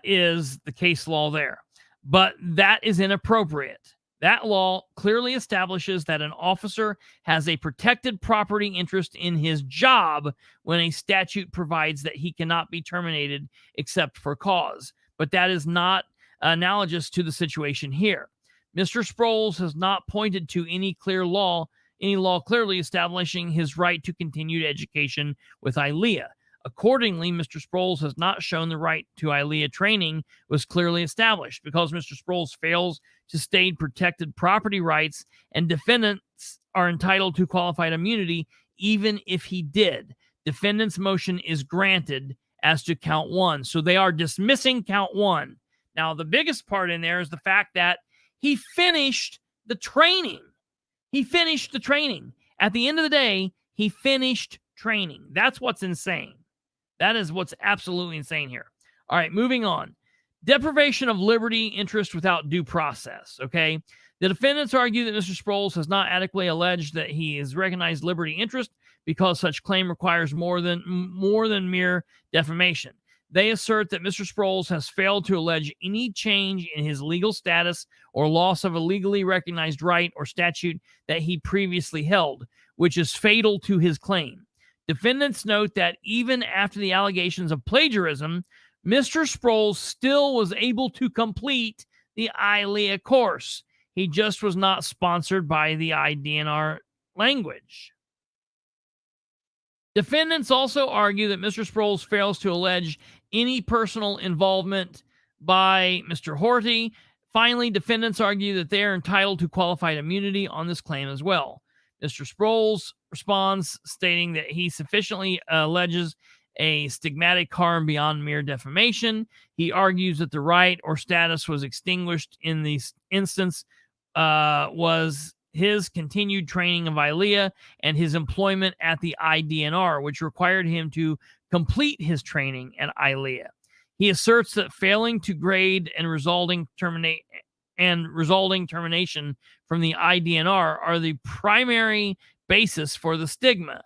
is the case law there. But that is inappropriate. That law clearly establishes that an officer has a protected property interest in his job when a statute provides that he cannot be terminated except for cause. But that is not analogous to the situation here. Mr. Sproles has not pointed to any law clearly establishing his right to continued education with ILEA. Accordingly, Mr. Sproles has not shown the right to ILEA training was clearly established because Mr. Sproles fails to state protected property rights and defendants are entitled to qualified immunity even if he did. Defendant's motion is granted as to count 1. So they are dismissing count 1. Now, the biggest part in there is the fact that he finished the training. He finished the training. At the end of the day, he finished training. That's what's insane. That is what's absolutely insane here. All right, moving on. Deprivation of liberty interest without due process, okay? The defendants argue that Mr. Sproles has not adequately alleged that he has recognized liberty interest because such claim requires more than mere defamation. They assert that Mr. Sproles has failed to allege any change in his legal status or loss of a legally recognized right or statute that he previously held, which is fatal to his claim. Defendants note that even after the allegations of plagiarism, Mr. Sproles still was able to complete the ILEA course. He just was not sponsored by the IDNR language. Defendants also argue that Mr. Sproles fails to allege any personal involvement by Mr. Horty. Finally, defendants argue that they are entitled to qualified immunity on this claim as well. Mr. Sproles responds, stating that he sufficiently alleges a stigmatic harm beyond mere defamation. He argues that the right or status was extinguished in this instance was his continued training of ILEA and his employment at the IDNR, which required him to complete his training at ILEA. He asserts that failing to grade and resulting termination from the IDNR are the primary basis for the stigma,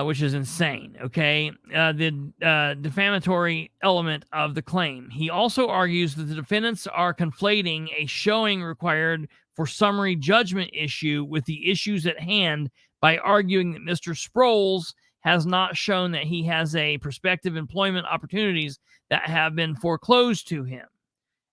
which is insane, okay? The defamatory element of the claim. He also argues that the defendants are conflating a showing required for summary judgment issue with the issues at hand by arguing that Mr. Sproles has not shown that he has a prospective employment opportunities that have been foreclosed to him.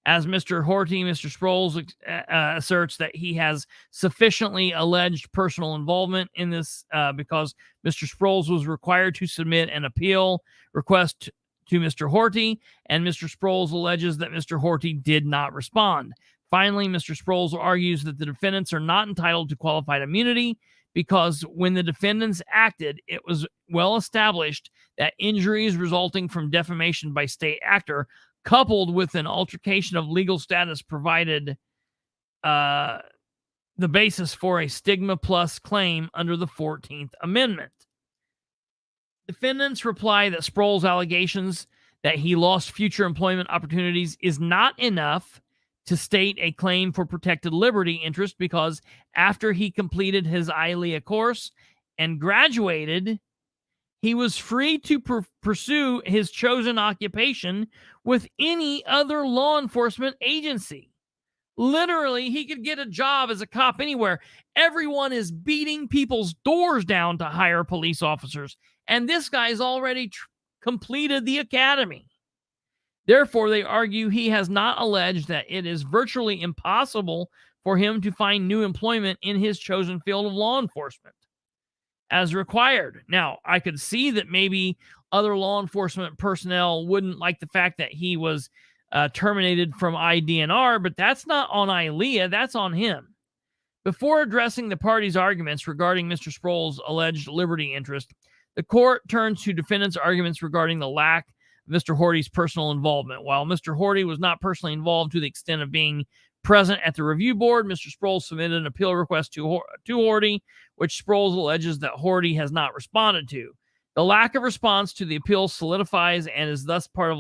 As Mr. Horty, Mr. Sproles asserts that he has sufficiently alleged personal involvement in this because Mr. Sproles was required to submit an appeal request to Mr. Horty, and Mr. Sproles alleges that Mr. Horty did not respond. Finally, Mr. Sproles argues that the defendants are not entitled to qualified immunity because when the defendants acted, it was well established that injuries resulting from defamation by state actor coupled with an altercation of legal status provided the basis for a stigma plus claim under the 14th Amendment. Defendants reply that Sproles' allegations that he lost future employment opportunities is not enough to state a claim for protected liberty interest because after he completed his ILEA course and graduated, he was free to pursue his chosen occupation with any other law enforcement agency. Literally, he could get a job as a cop anywhere. Everyone is beating people's doors down to hire police officers, and this guy's already completed the academy. Therefore, they argue he has not alleged that it is virtually impossible for him to find new employment in his chosen field of law enforcement as required. Now, I could see that maybe other law enforcement personnel wouldn't like the fact that he was terminated from IDNR, but that's not on ILEA, that's on him. Before addressing the parties' arguments regarding Mr. Sproles' alleged liberty interest, the court turns to defendants' arguments regarding the lack of Mr. Horty's personal involvement. While Mr. Horty was not personally involved to the extent of being present at the review board, Mr. Sproles submitted an appeal request to Horty, which Sproles alleges that Horty has not responded to. The lack of response to the appeal solidifies and is thus part of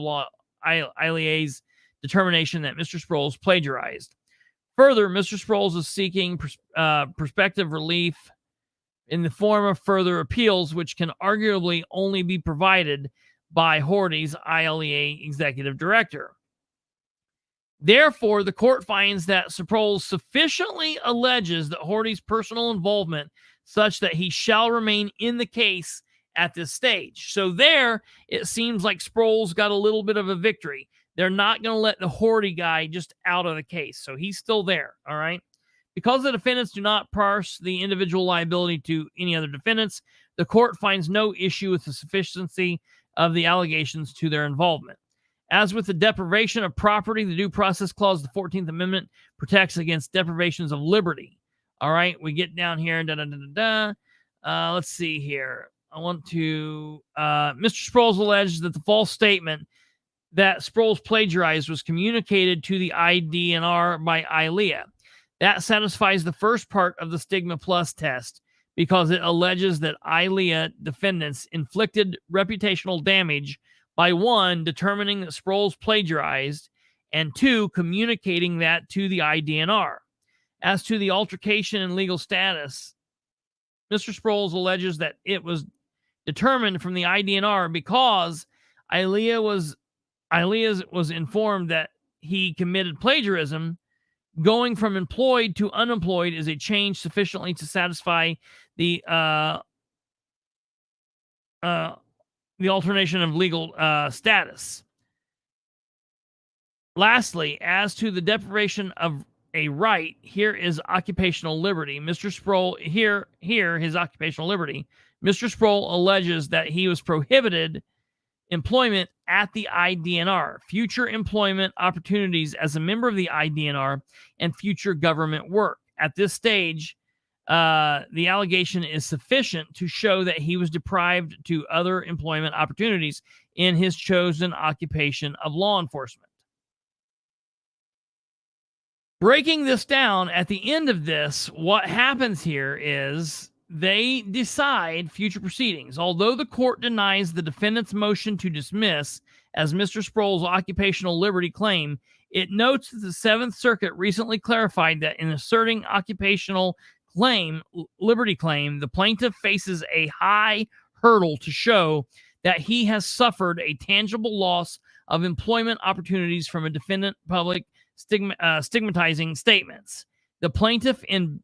ILEA's determination that Mr. Sproles plagiarized. Further, Mr. Sproles is seeking prospective relief in the form of further appeals, which can arguably only be provided by Horty's ILEA executive director. Therefore, the court finds that Sproles sufficiently alleges that Horty's personal involvement such that he shall remain in the case at this stage. So there, it seems like Sproles got a little bit of a victory. They're not going to let the Horty guy just out of the case. So he's still there, all right? Because the defendants do not parse the individual liability to any other defendants, the court finds no issue with the sufficiency of the allegations to their involvement. As with the deprivation of property, the Due Process Clause of the 14th Amendment protects against deprivations of liberty. All right, we get down here. Let's see here. I want to... Mr. Sproles alleged that the false statement that Sproles plagiarized was communicated to the IDNR by ILEA. That satisfies the first part of the Stigma Plus test because it alleges that ILEA defendants inflicted reputational damage by 1, determining that Sproles plagiarized, and 2, communicating that to the IDNR. As to the altercation in legal status, Mr. Sproles alleges that it was determined from the IDNR because ILEA was informed that he committed plagiarism. Going from employed to unemployed is a change sufficiently to satisfy the alternation of legal status. Lastly, as to the deprivation of a right. Here is occupational liberty. Mr. Sproles, here his occupational liberty. Mr. Sproles alleges that he was prohibited employment at the IDNR, future employment opportunities as a member of the IDNR, and future government work. At this stage, the allegation is sufficient to show that he was deprived to other employment opportunities in his chosen occupation of law enforcement. Breaking this down, at the end of this, what happens here is they decide future proceedings. Although the court denies the defendant's motion to dismiss as Mr. Sproles' occupational liberty claim, it notes that the Seventh Circuit recently clarified that in asserting occupational liberty claim, the plaintiff faces a high hurdle to show that he has suffered a tangible loss of employment opportunities from a defendant public stigmatizing statements. The plaintiff in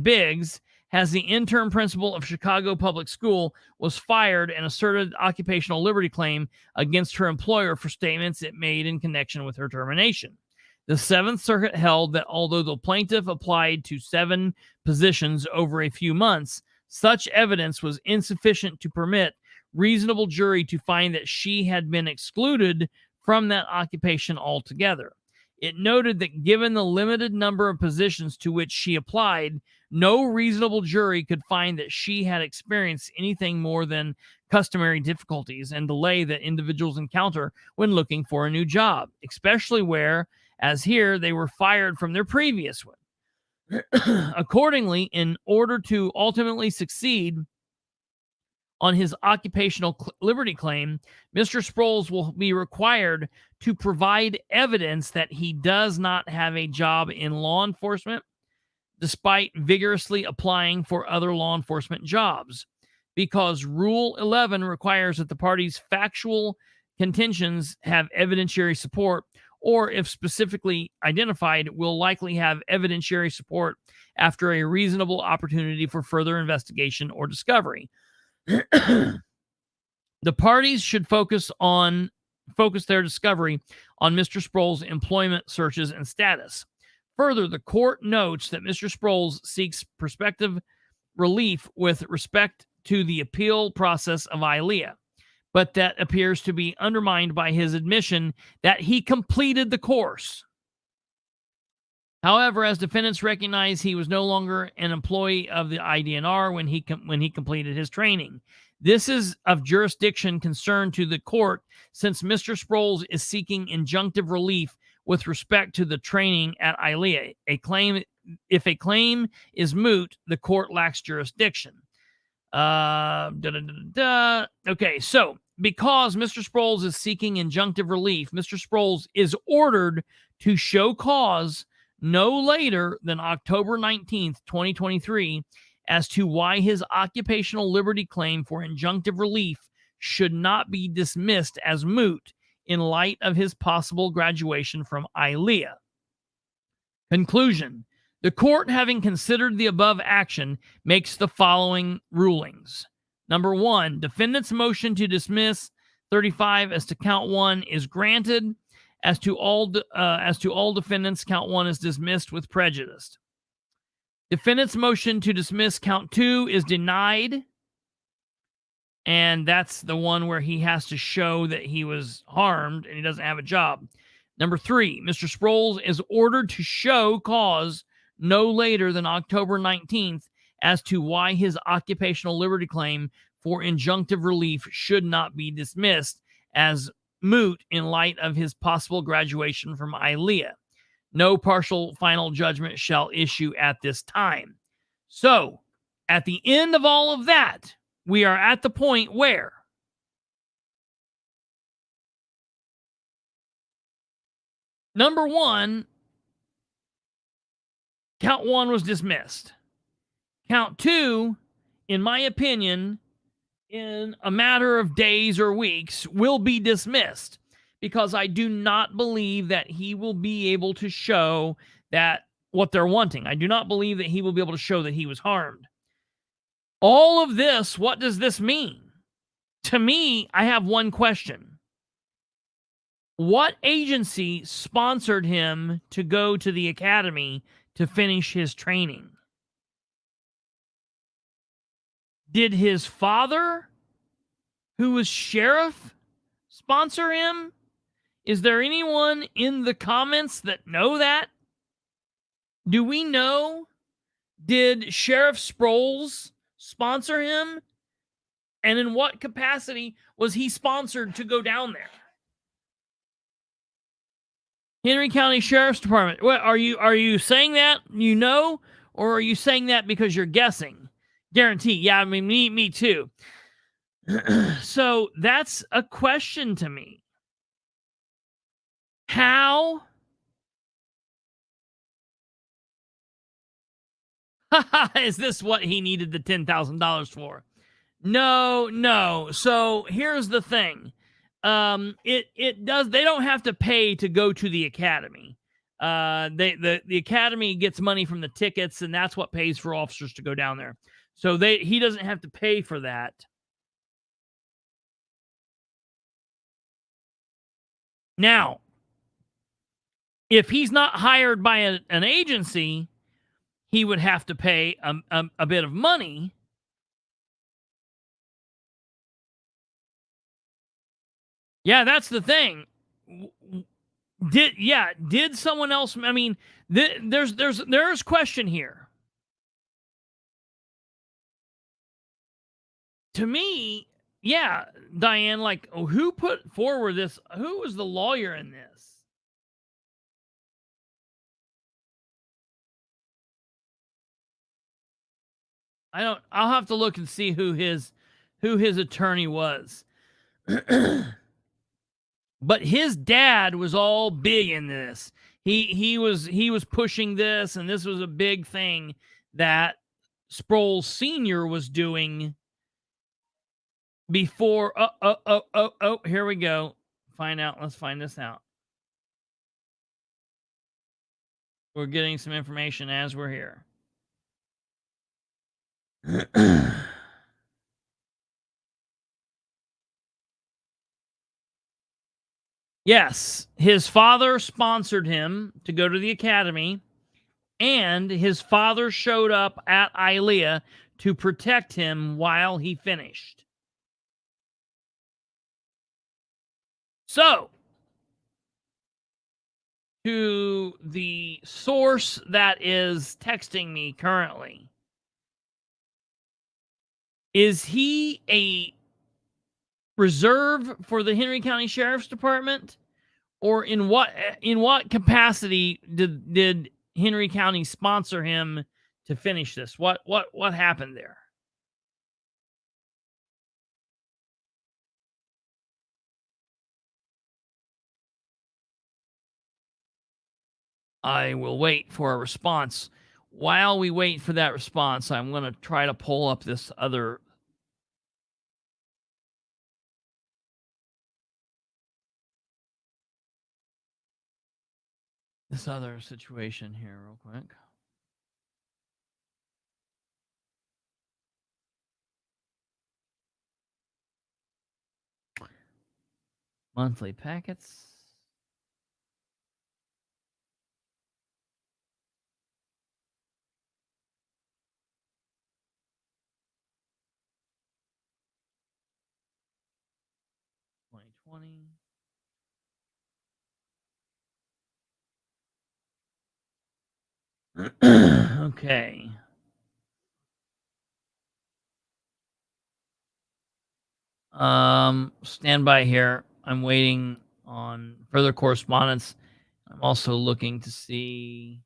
Biggs has the interim principal of Chicago Public School was fired and asserted occupational liberty claim against her employer for statements it made in connection with her termination. The Seventh Circuit held that although the plaintiff applied to 7 positions over a few months, such evidence was insufficient to permit reasonable jury to find that she had been excluded from that occupation altogether. It noted that given the limited number of positions to which she applied, no reasonable jury could find that she had experienced anything more than customary difficulties and delay that individuals encounter when looking for a new job, especially where, as here, they were fired from their previous one. Accordingly, in order to ultimately succeed on his occupational liberty claim, Mr. Sproles will be required to provide evidence that he does not have a job in law enforcement, despite vigorously applying for other law enforcement jobs, because Rule 11 requires that the parties' factual contentions have evidentiary support, or if specifically identified, will likely have evidentiary support after a reasonable opportunity for further investigation or discovery. The parties should focus their discovery on Mr. Sproles' employment searches and status. Further, the court notes that Mr. Sproles seeks prospective relief with respect to the appeal process of ILEA, but that appears to be undermined by his admission that he completed the course. However, as defendants recognize, he was no longer an employee of the IDNR when he completed his training. This is of jurisdiction concern to the court, since Mr. Sproles is seeking injunctive relief with respect to the training at ILEA. If a claim is moot, the court lacks jurisdiction. Okay, so because Mr. Sproles is seeking injunctive relief, Mr. Sproles is ordered to show cause no later than October 19th, 2023, as to why his occupational liberty claim for injunctive relief should not be dismissed as moot in light of his possible graduation from ILEA. Conclusion. The court, having considered the above action, makes the following rulings. Number 1, defendant's motion to dismiss 35 as to count 1 is granted. As to all defendants, count 1 is dismissed with prejudice. Defendant's motion to dismiss count 2 is denied. And that's the one where he has to show that he was harmed and he doesn't have a job. Number 3, Mr. Sproles is ordered to show cause no later than October 19th as to why his occupational liberty claim for injunctive relief should not be dismissed as moot in light of his possible graduation from ILEA. No partial final judgment shall issue at this time. So, at the end of all of that, we are at the point where number 1, count 1 was dismissed. Count 2, in my opinion, in a matter of days or weeks, will be dismissed, because I do not believe that he will be able to show that what they're wanting. I do not believe that he will be able to show that he was harmed. All of this, what does this mean? To me, I have one question. What agency sponsored him to go to the academy to finish his training? Did his father, who was sheriff, sponsor him? Is there anyone in the comments that know that? Do we know? Did Sheriff Sproles sponsor him? And in what capacity was he sponsored to go down there? Henry County Sheriff's Department. What are you saying that you know, or are you saying that because you're guessing? Guarantee. Yeah, I mean me too. So that's a question to me. How? Is this what he needed the $10,000 for? No. So here's the thing. It does. They don't have to pay to go to the academy. The academy gets money from the tickets, and that's what pays for officers to go down there. So he doesn't have to pay for that. Now, if he's not hired by an agency, he would have to pay a bit of money. Yeah, that's the thing. Did someone else? I mean, there's question here. To me, yeah, Diane, like, who put forward this? Who was the lawyer in this? I'll have to look and see who his attorney was. But his dad was all big in this. He was pushing this, and this was a big thing that Sproles Sr. was doing before. Here we go. Let's find this out. We're getting some information as we're here. Yes, his father sponsored him to go to the academy, and his father showed up at ILEA to protect him while he finished. So, to the source that is texting me currently, is he a reserve for the Henry County Sheriff's Department, or in what capacity did Henry County sponsor him to finish this? What happened there? I will wait for a response. While we wait for that response, I'm going to try to pull up this other situation here real quick. Monthly packets. Okay. Stand by here. I'm waiting on further correspondence. I'm also looking to see.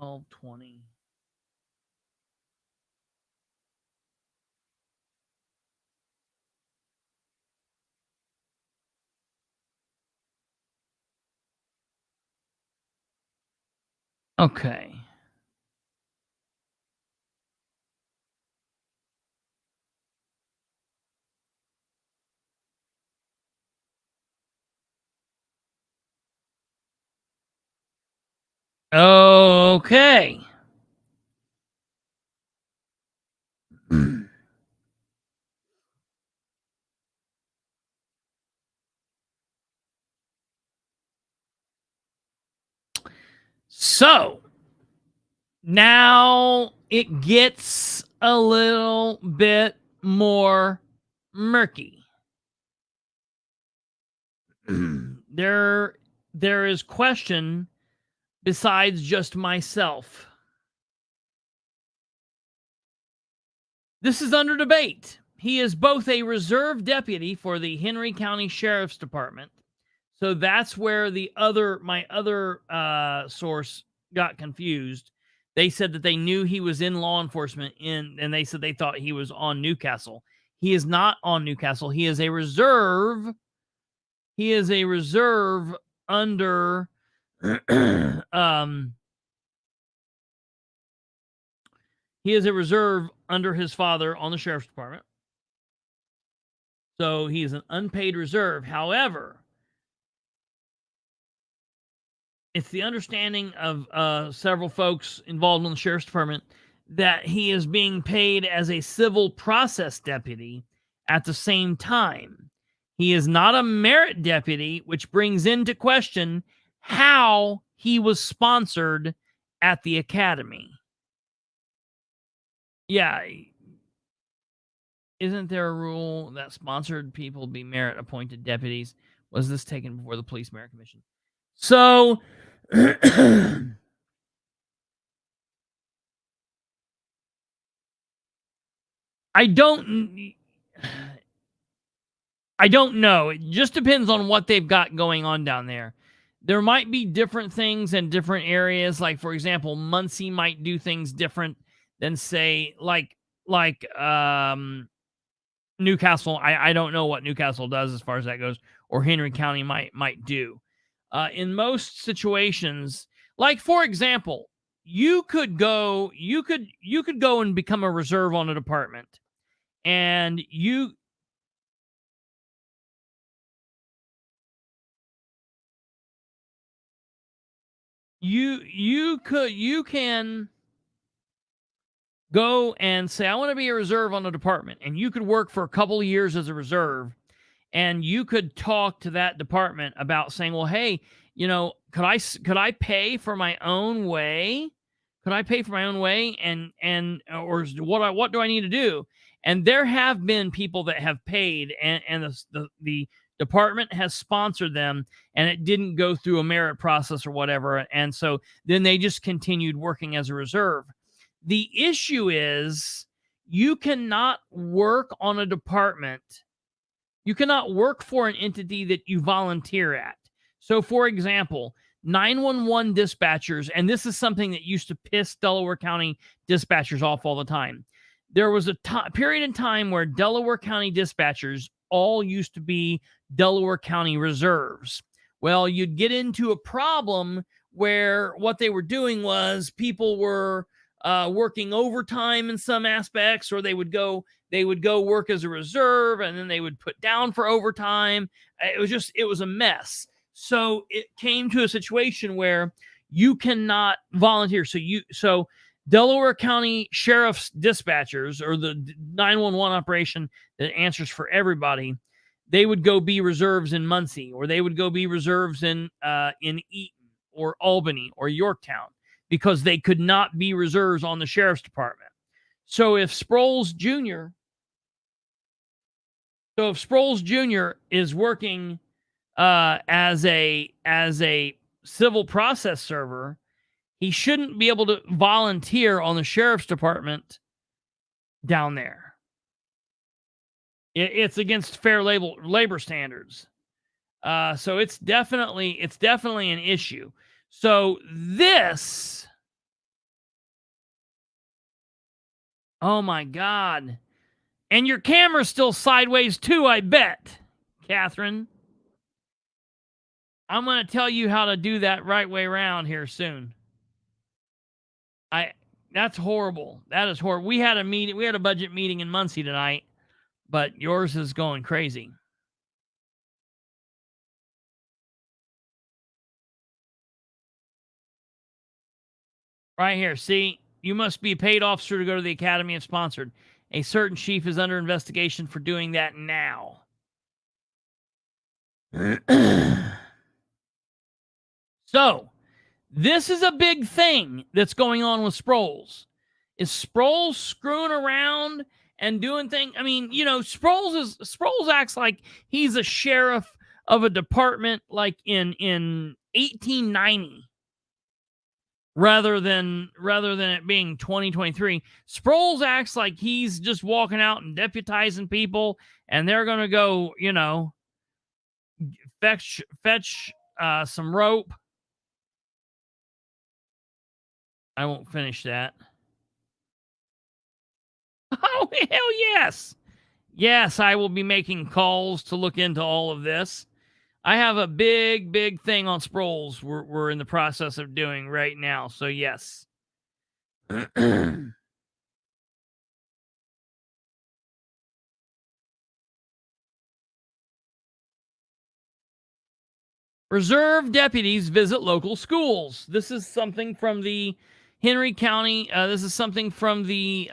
1220. Okay. Okay. So now it gets a little bit more murky. there is question besides just myself. This is under debate. He is both a reserve deputy for the Henry County Sheriff's Department. So that's where my other source got confused. They said that they knew he was in law enforcement and they said they thought he was on Newcastle. He is not on Newcastle. He is a reserve. He is a reserve under he is a reserve under his father on the sheriff's department. So he's an unpaid reserve. However, it's the understanding of several folks involved in the sheriff's department that he is being paid as a civil process deputy at the same time. He is not a merit deputy, which brings into question how he was sponsored at the academy. Yeah. Isn't there a rule that sponsored people be merit-appointed deputies? Was this taken before the Police Merit Commission? So, I don't know. It just depends on what they've got going on down there. There might be different things in different areas. Like, for example, Muncie might do things different than, say, like Newcastle. I don't know what Newcastle does as far as that goes, or Henry County might do. In most situations, like, for example, you could go and become a reserve on a department, and you can go and say, I want to be a reserve on a department, and you could work for a couple of years as a reserve, and you could talk to that department about saying, well, hey, could I pay for my own way? Could I pay for my own way? Or what do I need to do? And there have been people that have paid, and the department has sponsored them, and it didn't go through a merit process or whatever. And so then they just continued working as a reserve. The issue is you cannot work on a department. You cannot work for an entity that you volunteer at. So, for example, 911 dispatchers, and this is something that used to piss Delaware County dispatchers off all the time. There was a period in time where Delaware County dispatchers all used to be Delaware County reserves. Well, you'd get into a problem where what they were doing was people were working overtime in some aspects, or they would go work as a reserve, and then they would put down for overtime. It was a mess. So it came to a situation where you cannot volunteer. So Delaware County Sheriff's dispatchers, or the 911 operation that answers for everybody, they would go be reserves in Muncie, or they would go be reserves in Eaton or Albany or Yorktown, because they could not be reserves on the sheriff's department. So if Sproles Jr. is working as a civil process server, he shouldn't be able to volunteer on the sheriff's department down there. It's against fair labor standards. So it's definitely an issue. So this Oh my God. And your camera's still sideways too, I bet, Catherine. I'm going to tell you how to do that right way around here soon. That's horrible. That is horrible. We had a budget meeting in Muncie tonight, but yours is going crazy. Right here. See, you must be a paid officer to go to the academy if sponsored. A certain chief is under investigation for doing that now. So, this is a big thing that's going on with Sproles. Is Sproles screwing around and doing things? I mean, you know, Sproles acts like he's a sheriff of a department like in 1890. Rather than it being 2023, Sproles acts like he's just walking out and deputizing people, and they're going to go, you know, fetch some rope. I won't finish that. Oh, hell yes. Yes, I will be making calls to look into all of this. I have a big thing on Sproles we're in the process of doing right now. So, yes. Reserve deputies visit local schools. This is something from the Henry County. This is something from the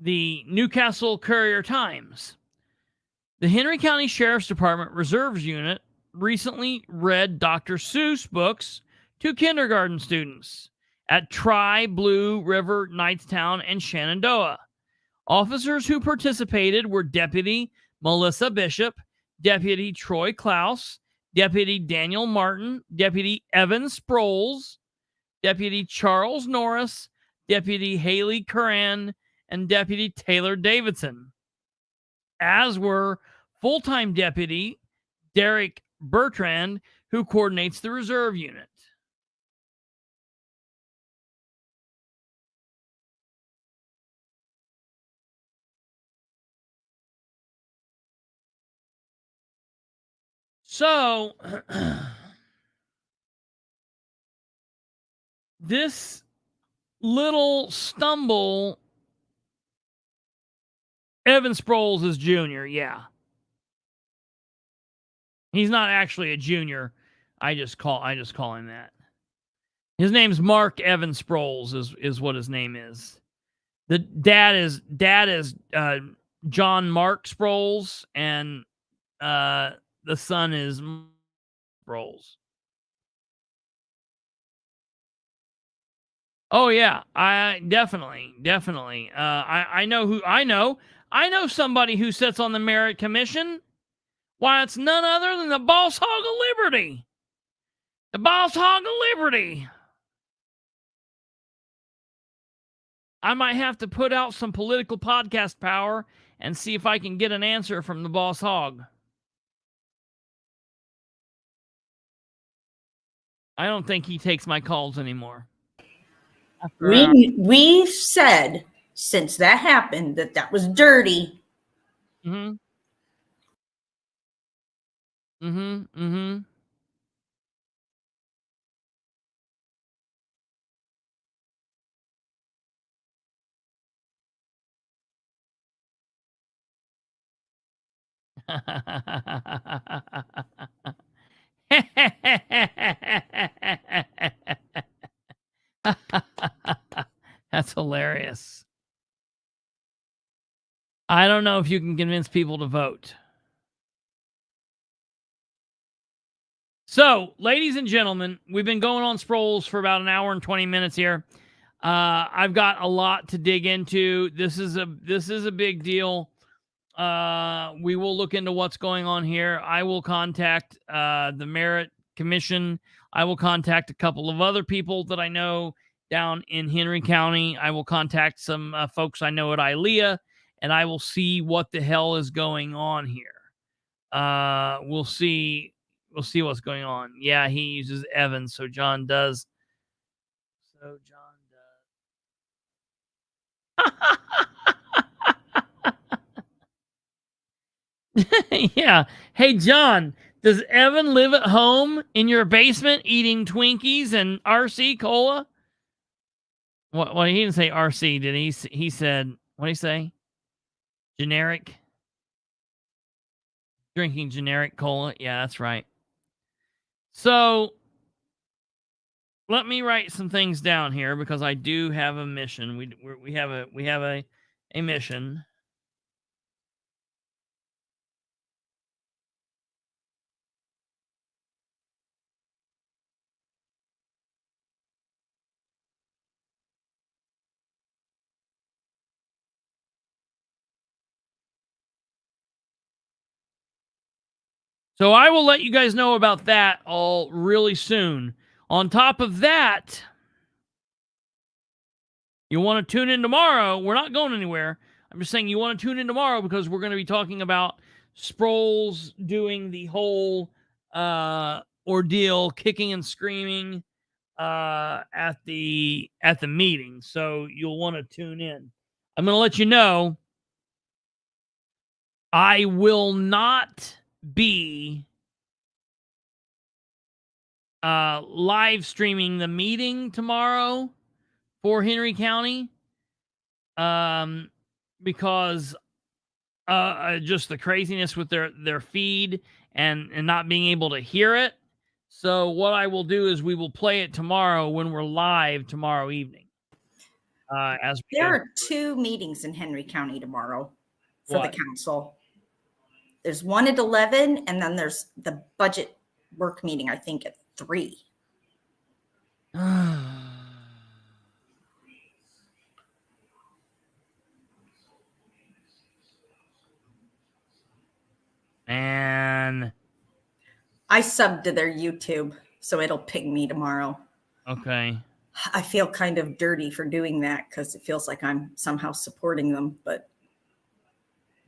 Newcastle Courier-Times. The Henry County Sheriff's Department Reserves Unit recently read Dr. Seuss books to kindergarten students at Blue River, Knightstown, and Shenandoah. Officers who participated were Deputy Melissa Bishop, Deputy Troy Klaus, Deputy Daniel Martin, Deputy Evan Sproles, Deputy Charles Norris, Deputy Haley Curran, and Deputy Taylor Davidson, as were full-time Deputy Derek Bertrand, who coordinates the reserve unit. So, this little stumble, Evan Sproles is junior, yeah. He's not actually a junior. I just call him that. His name's Mark Evan Sproles is what his name is. The dad is John Mark Sproles, and the son is Sproles. Oh yeah, I definitely. I know somebody who sits on the Merit Commission. Why, it's none other than the Boss Hog of Liberty. The Boss Hog of Liberty. I might have to put out some political podcast power and see if I can get an answer from the Boss Hog. I don't think he takes my calls anymore. We've said since that happened that was dirty. Mm-hmm. That's hilarious. I don't know if you can convince people to vote. So, ladies and gentlemen, we've been going on Sproles for about an hour and 20 minutes here. I've got a lot to dig into. This is a big deal. We will look into what's going on here. I will contact the Merit Commission. I will contact a couple of other people that I know down in Henry County. I will contact some folks I know at ILEA, and I will see what the hell is going on here. We'll see what's going on. Yeah, he uses Evans, so John does. So John does. Yeah. Hey, John, does Evan live at home in your basement eating Twinkies and RC cola? What he didn't say RC, did he? He said, what did he say? Generic. Drinking generic cola. Yeah, that's right. So let me write some things down here because I do have a mission. We have a mission. So I will let you guys know about that all really soon. On top of that, you want to tune in tomorrow. We're not going anywhere. I'm just saying you want to tune in tomorrow because we're going to be talking about Sproles doing the whole ordeal, kicking and screaming at the meeting. So you'll want to tune in. I'm going to let you know I will not be live streaming the meeting tomorrow for Henry County because just the craziness with their feed and not being able to hear it. So what I will do is we will play it tomorrow when we're live tomorrow evening. There are 2 meetings in Henry County tomorrow for the council. There's one at 11, and then there's the budget work meeting, I think, at 3. And I subbed to their YouTube, so it'll ping me tomorrow. Okay. I feel kind of dirty for doing that because it feels like I'm somehow supporting them, but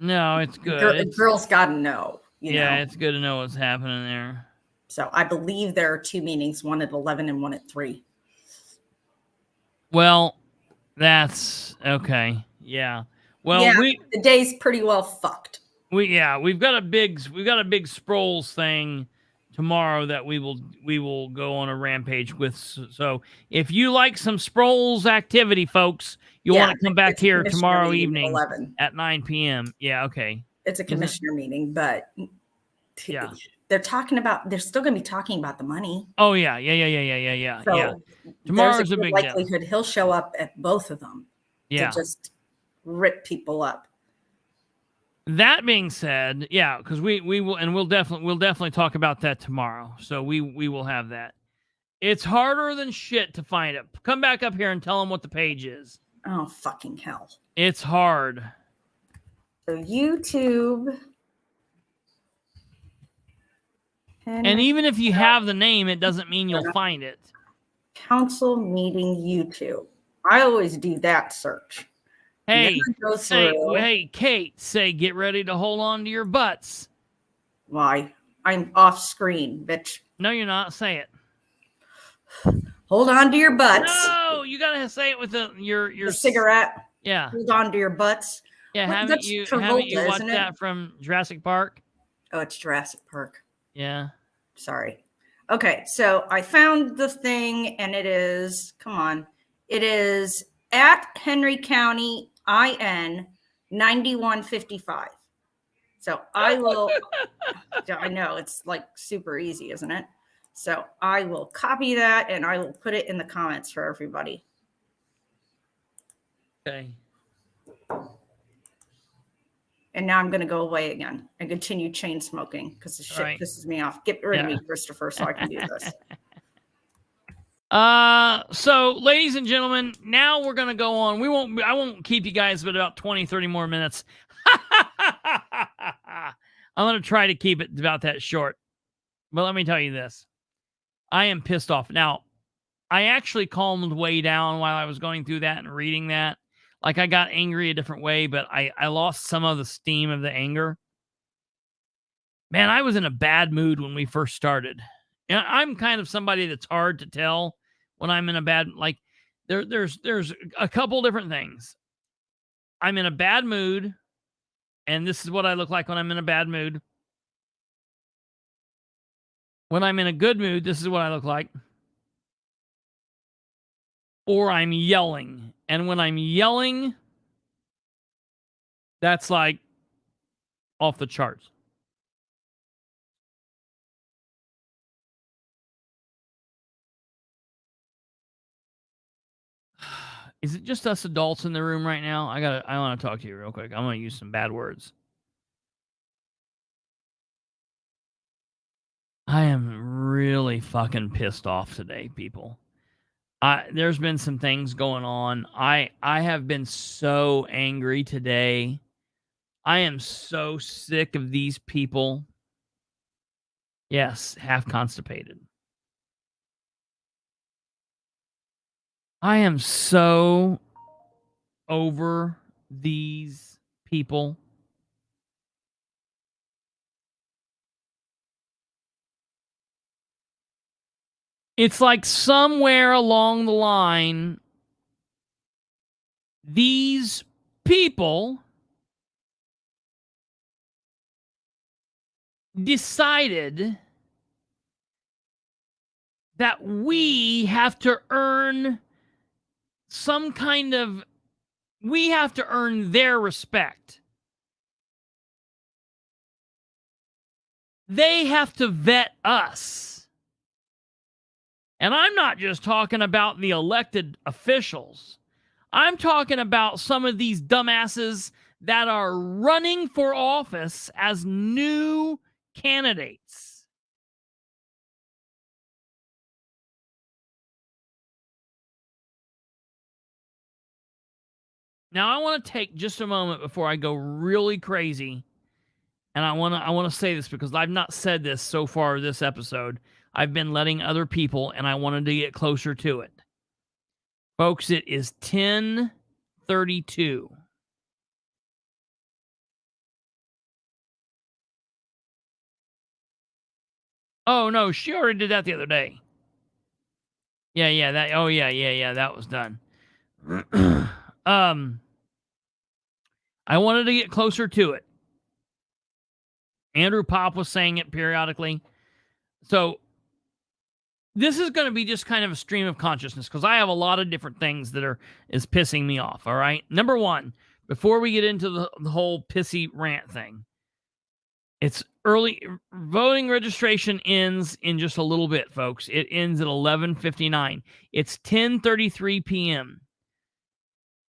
no, it's good. Girls got to know. Yeah, it's good to know what's happening there. So I believe there are 2 meetings, one at 11 and one at 3. Well, that's okay. Yeah. Well, yeah, the day's pretty well fucked. We've got a big Sproles thing tomorrow that we will go on a rampage with. So if you like some Sproles activity, folks, you'll want to come back here tomorrow evening at 9 p.m. Yeah, okay. It's a commissioner meeting, but yeah, they're still going to be talking about the money. Oh yeah. So tomorrow's a big likelihood he'll show up at both of them. Yeah. To just rip people up. That being said, yeah, because we will, and we'll definitely talk about that tomorrow. So we will have that. It's harder than shit to find it. Come back up here and tell them what the page is. Oh fucking hell! It's hard. So YouTube, and even if you have the name, it doesn't mean you'll find it. Council meeting YouTube. I always do that search. Hey, Kate, say, get ready to hold on to your butts. Why? I'm off screen, bitch. No, you're not. Say it. Hold on to your butts. No, you got to say it with your cigarette. Yeah. Hold on to your butts. Yeah, haven't you watched that from Jurassic Park? Oh, it's Jurassic Park. Yeah. Sorry. Okay, so I found the thing, and it is, come on. It is at Henry County IN 9155. So I will, I know it's like super easy, isn't it? So I will copy that and I will put it in the comments for everybody. Okay. And now I'm going to go away again and continue chain smoking because the shit pisses me off. Get rid of me, Kristopher, so I can do this. So ladies and gentlemen, now we're going to go on. I won't keep you guys but about 20, 30 more minutes. I'm going to try to keep it about that short. But let me tell you this. I am pissed off. Now, I actually calmed way down while I was going through that and reading that. Like I got angry a different way, but I lost some of the steam of the anger. Man, I was in a bad mood when we first started. And I'm kind of somebody that's hard to tell when I'm in a bad, like, there's a couple different things. I'm in a bad mood, and this is what I look like when I'm in a bad mood. When I'm in a good mood, this is what I look like. Or I'm yelling. And when I'm yelling, that's like off the charts. Is it just us adults in the room right now? I want to talk to you real quick. I'm going to use some bad words. I am really fucking pissed off today, people. There's been some things going on. I have been so angry today. I am so sick of these people. Yes, half constipated. I am so over these people. It's like somewhere along the line, these people decided that we have to earn some kind of, we have to earn their respect. They have to vet us. And I'm not just talking about the elected officials. I'm talking about some of these dumbasses that are running for office as new candidates. Now, I want to take just a moment before I go really crazy. And I want to say this because I've not said this so far this episode. I've been letting other people, and I wanted to get closer to it. Folks, it is 10:32. Oh, no, she already did that the other day. Yeah, that was done. I wanted to get closer to it. Andrew Pop was saying it periodically. So this is going to be just kind of a stream of consciousness because I have a lot of different things that is pissing me off, all right? Number one, before we get into the whole pissy rant thing, it's early. Voting registration ends in just a little bit, folks. It ends at 11:59. It's 10:33 p.m.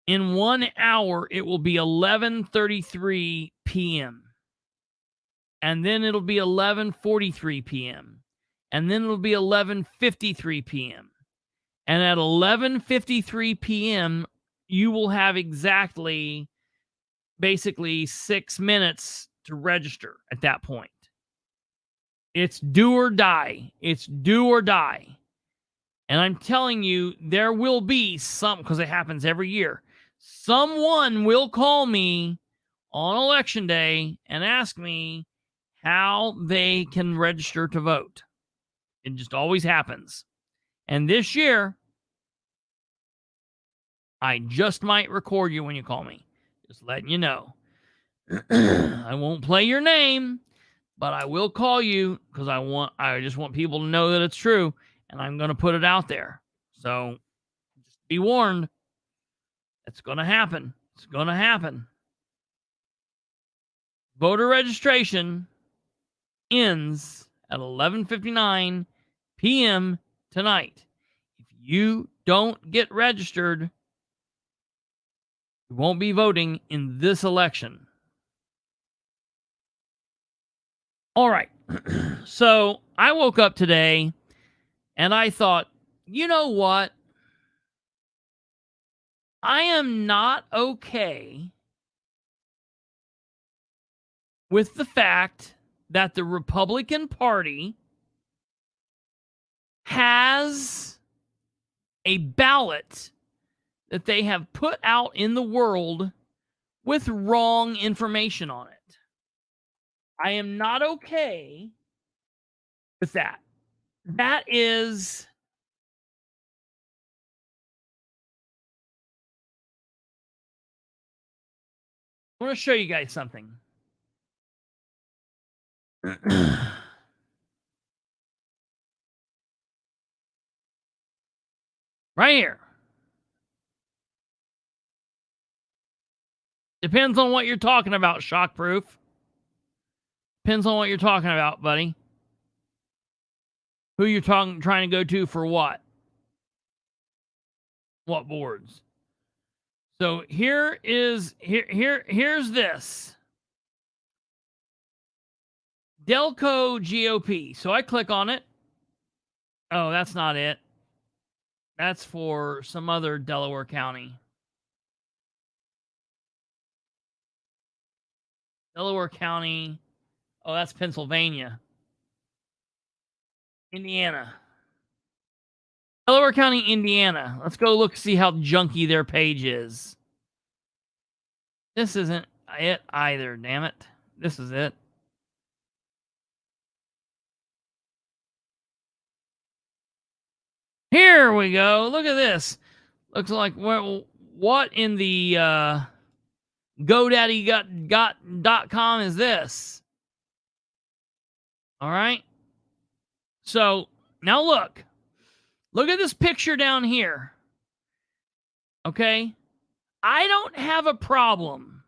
In 1 hour, it will be 11:33 p.m. And then it'll be 11:43 p.m. And then it'll be 11:53 p.m. And at 11:53 p.m., you will have exactly, basically 6 minutes to register at that point. It's do or die. It's do or die. And I'm telling you, there will be some, because it happens every year, someone will call me on election day and ask me how they can register to vote. It just always happens. And this year, I just might record you when you call me. Just letting you know. I won't play your name, but I will call you because I just want people to know that it's true, and I'm going to put it out there. So just be warned. It's going to happen. It's going to happen. Voter registration ends at 11:59 p.m. tonight. If you don't get registered, you won't be voting in this election. All right. So I woke up today and I thought, you know what? I am not okay with the fact that the Republican Party has a ballot that they have put out in the world with wrong information on it. I am not okay with that. That is I want to show you guys something. Right here. Depends on what you're talking about, Shockproof. Depends on what you're talking about, buddy. Who you're trying to go to for what? What boards? So here's this. Delco GOP. So I click on it. Oh, that's not it. That's for some other Delaware County. Delaware County. Oh, that's Pennsylvania. Indiana. Delaware County, Indiana. Let's go look, see how junky their page is. This isn't it either, damn it. This is it. Here we go. Look at this. Looks like what in the GoDaddy.com is this? All right. So now look. Look at this picture down here. Okay. I don't have a problem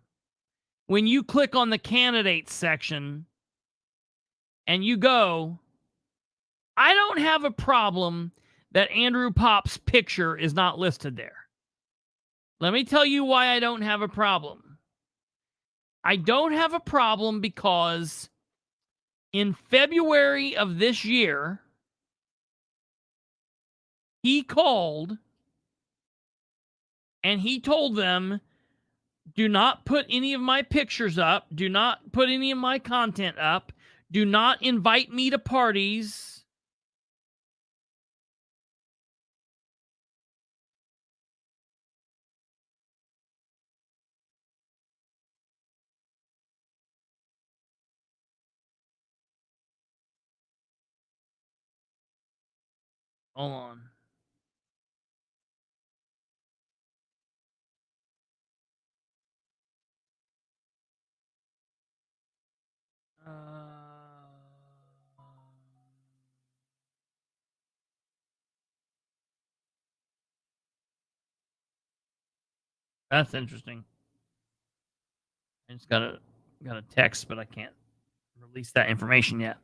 when you click on the candidates section and you go. I don't have a problem that Andrew Pop's picture is not listed there. Let me tell you why I don't have a problem. I don't have a problem because in February of this year, he called and he told them, do not put any of my pictures up. Do not put any of my content up. Do not invite me to parties. Hold on. That's interesting. I just got a text, but I can't release that information yet.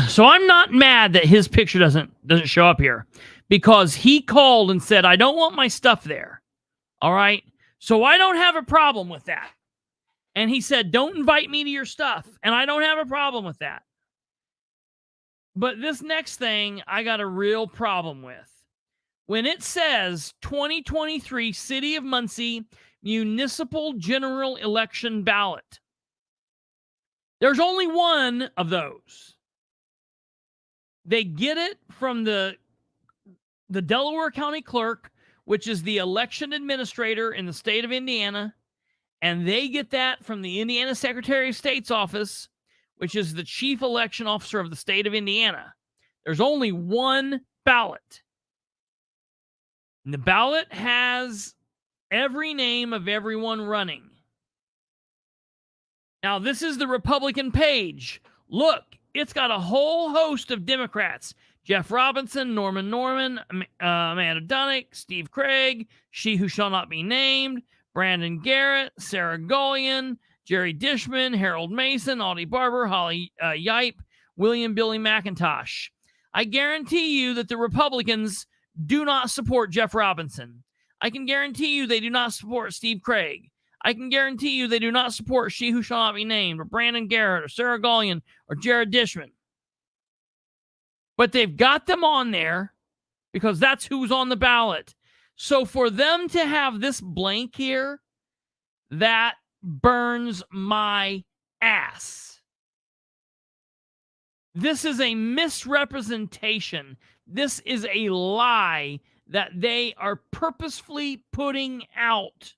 So I'm not mad that his picture doesn't show up here because he called and said, I don't want my stuff there. All right. So I don't have a problem with that. And he said, don't invite me to your stuff. And I don't have a problem with that. But this next thing I got a real problem with. When it says 2023 City of Muncie Municipal General Election Ballot, there's only one of those. They get it from the Delaware County Clerk, which is the election administrator in the state of Indiana, and they get that from the Indiana Secretary of State's office, which is the chief election officer of the state of Indiana. There's only one ballot. And the ballot has every name of everyone running. Now, this is the Republican page. Look, it's got a whole host of Democrats. Jeff Robinson, Norman, Amanda Dunnick, Steve Craig, She Who Shall Not Be Named, Brandon Garrett, Sarah Gullion, Jerry Dishman, Harold Mason, Audie Barber, Holly Yipe, William Billy McIntosh. I guarantee you that the Republicans do not support Jeff Robinson. I can guarantee you they do not support Steve Craig. I can guarantee you they do not support She Who Shall Not Be Named, or Brandon Garrett, or Sarah Gullion, or Jared Dishman. But they've got them on there because that's who's on the ballot. So for them to have this blank here, that burns my ass. This is a misrepresentation. This is a lie that they are purposefully putting out.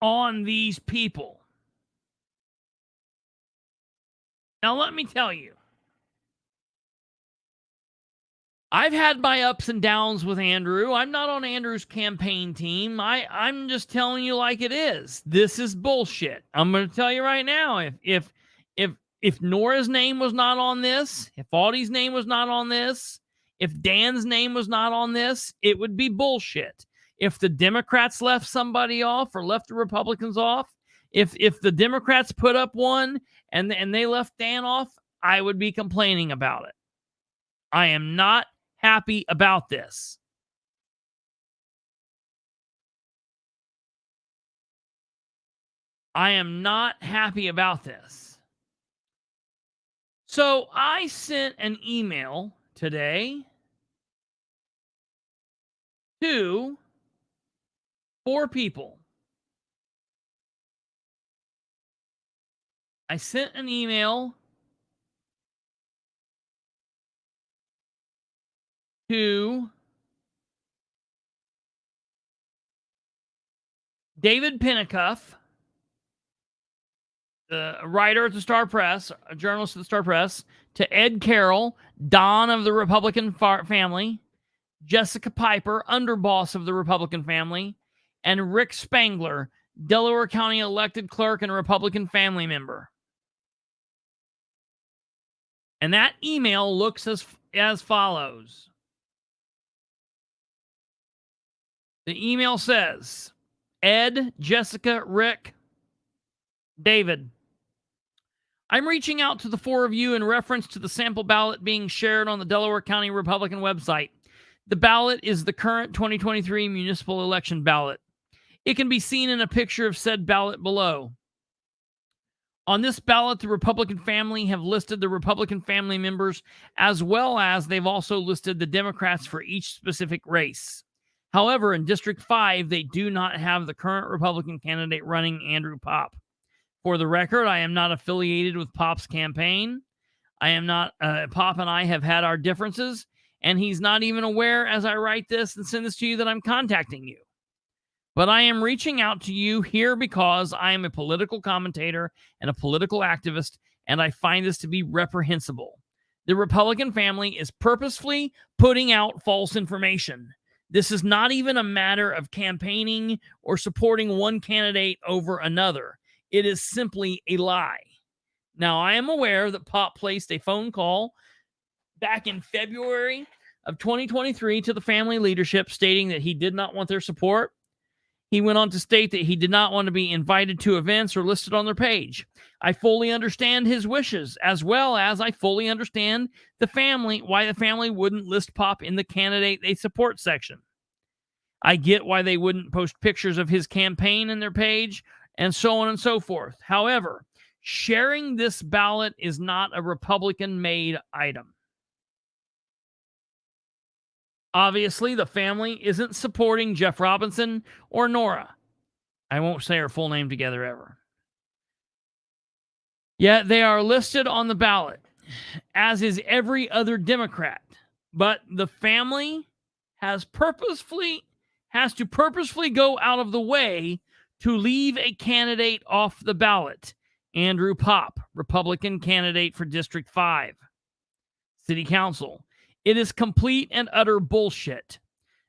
On these people. Now, let me tell you. I've had my ups and downs with Andrew. I'm not on Andrew's campaign team. I'm just telling you like it is. This is bullshit. I'm going to tell you right now. If Nora's name was not on this, if Audie's name was not on this, if Dan's name was not on this, it would be bullshit. If the Democrats left somebody off or left the Republicans off, if the Democrats put up one and they left Dan off, I would be complaining about it. I am not happy about this. I am not happy about this. So I sent an email today to 4 people. I sent an email to David Pennicuff, a writer at the Star Press, a journalist at the Star Press, to Ed Carroll, Don of the Republican family, Jessica Piper, underboss of the Republican family, and Rick Spangler, Delaware County elected clerk and Republican family member. And that email looks as follows. The email says, Ed, Jessica, Rick, David, I'm reaching out to the 4 of you in reference to the sample ballot being shared on the Delaware County Republican website. The ballot is the current 2023 municipal election ballot. It can be seen in a picture of said ballot below. On this ballot, the Republican family have listed the Republican family members, as well as they've also listed the Democrats for each specific race. However, in District 5, they do not have the current Republican candidate running, Andrew Popp. For the record, I am not affiliated with Popp's campaign. I am not, Popp and I have had our differences, and he's not even aware as I write this and send this to you that I'm contacting you. But I am reaching out to you here because I am a political commentator and a political activist, and I find this to be reprehensible. The Republican family is purposefully putting out false information. This is not even a matter of campaigning or supporting one candidate over another. It is simply a lie. Now, I am aware that Popp placed a phone call back in February of 2023 to the family leadership stating that he did not want their support. He went on to state that he did not want to be invited to events or listed on their page. I fully understand his wishes, as well as I fully understand why the family wouldn't list Popp in the candidate they support section. I get why they wouldn't post pictures of his campaign in their page, and so on and so forth. However, sharing this ballot is not a Republican-made item. Obviously, the family isn't supporting Jeff Robinson or Nora. I won't say her full name together ever. Yet they are listed on the ballot, as is every other Democrat. But the family has to purposefully go out of the way to leave a candidate off the ballot. Andrew Popp, Republican candidate for District 5, City Council. It is complete and utter bullshit.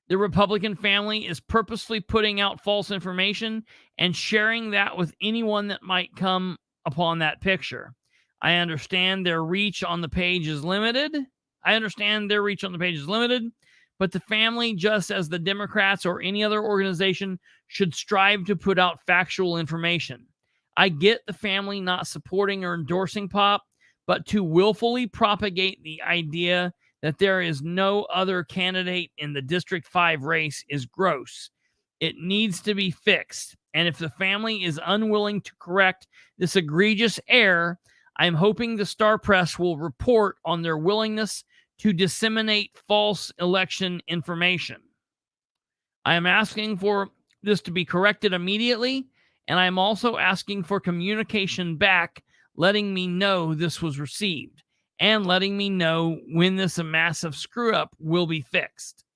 The Republican family is purposely putting out false information and sharing that with anyone that might come upon that picture. I understand their reach on the page is limited. But the family, just as the Democrats or any other organization, should strive to put out factual information. I get the family not supporting or endorsing Popp, but to willfully propagate the idea that there is no other candidate in the District 5 race is gross. It needs to be fixed. And if the family is unwilling to correct this egregious error, I'm hoping the Star Press will report on their willingness to disseminate false election information. I am asking for this to be corrected immediately, and I am also asking for communication back, letting me know this was received, and letting me know when this massive screw-up will be fixed.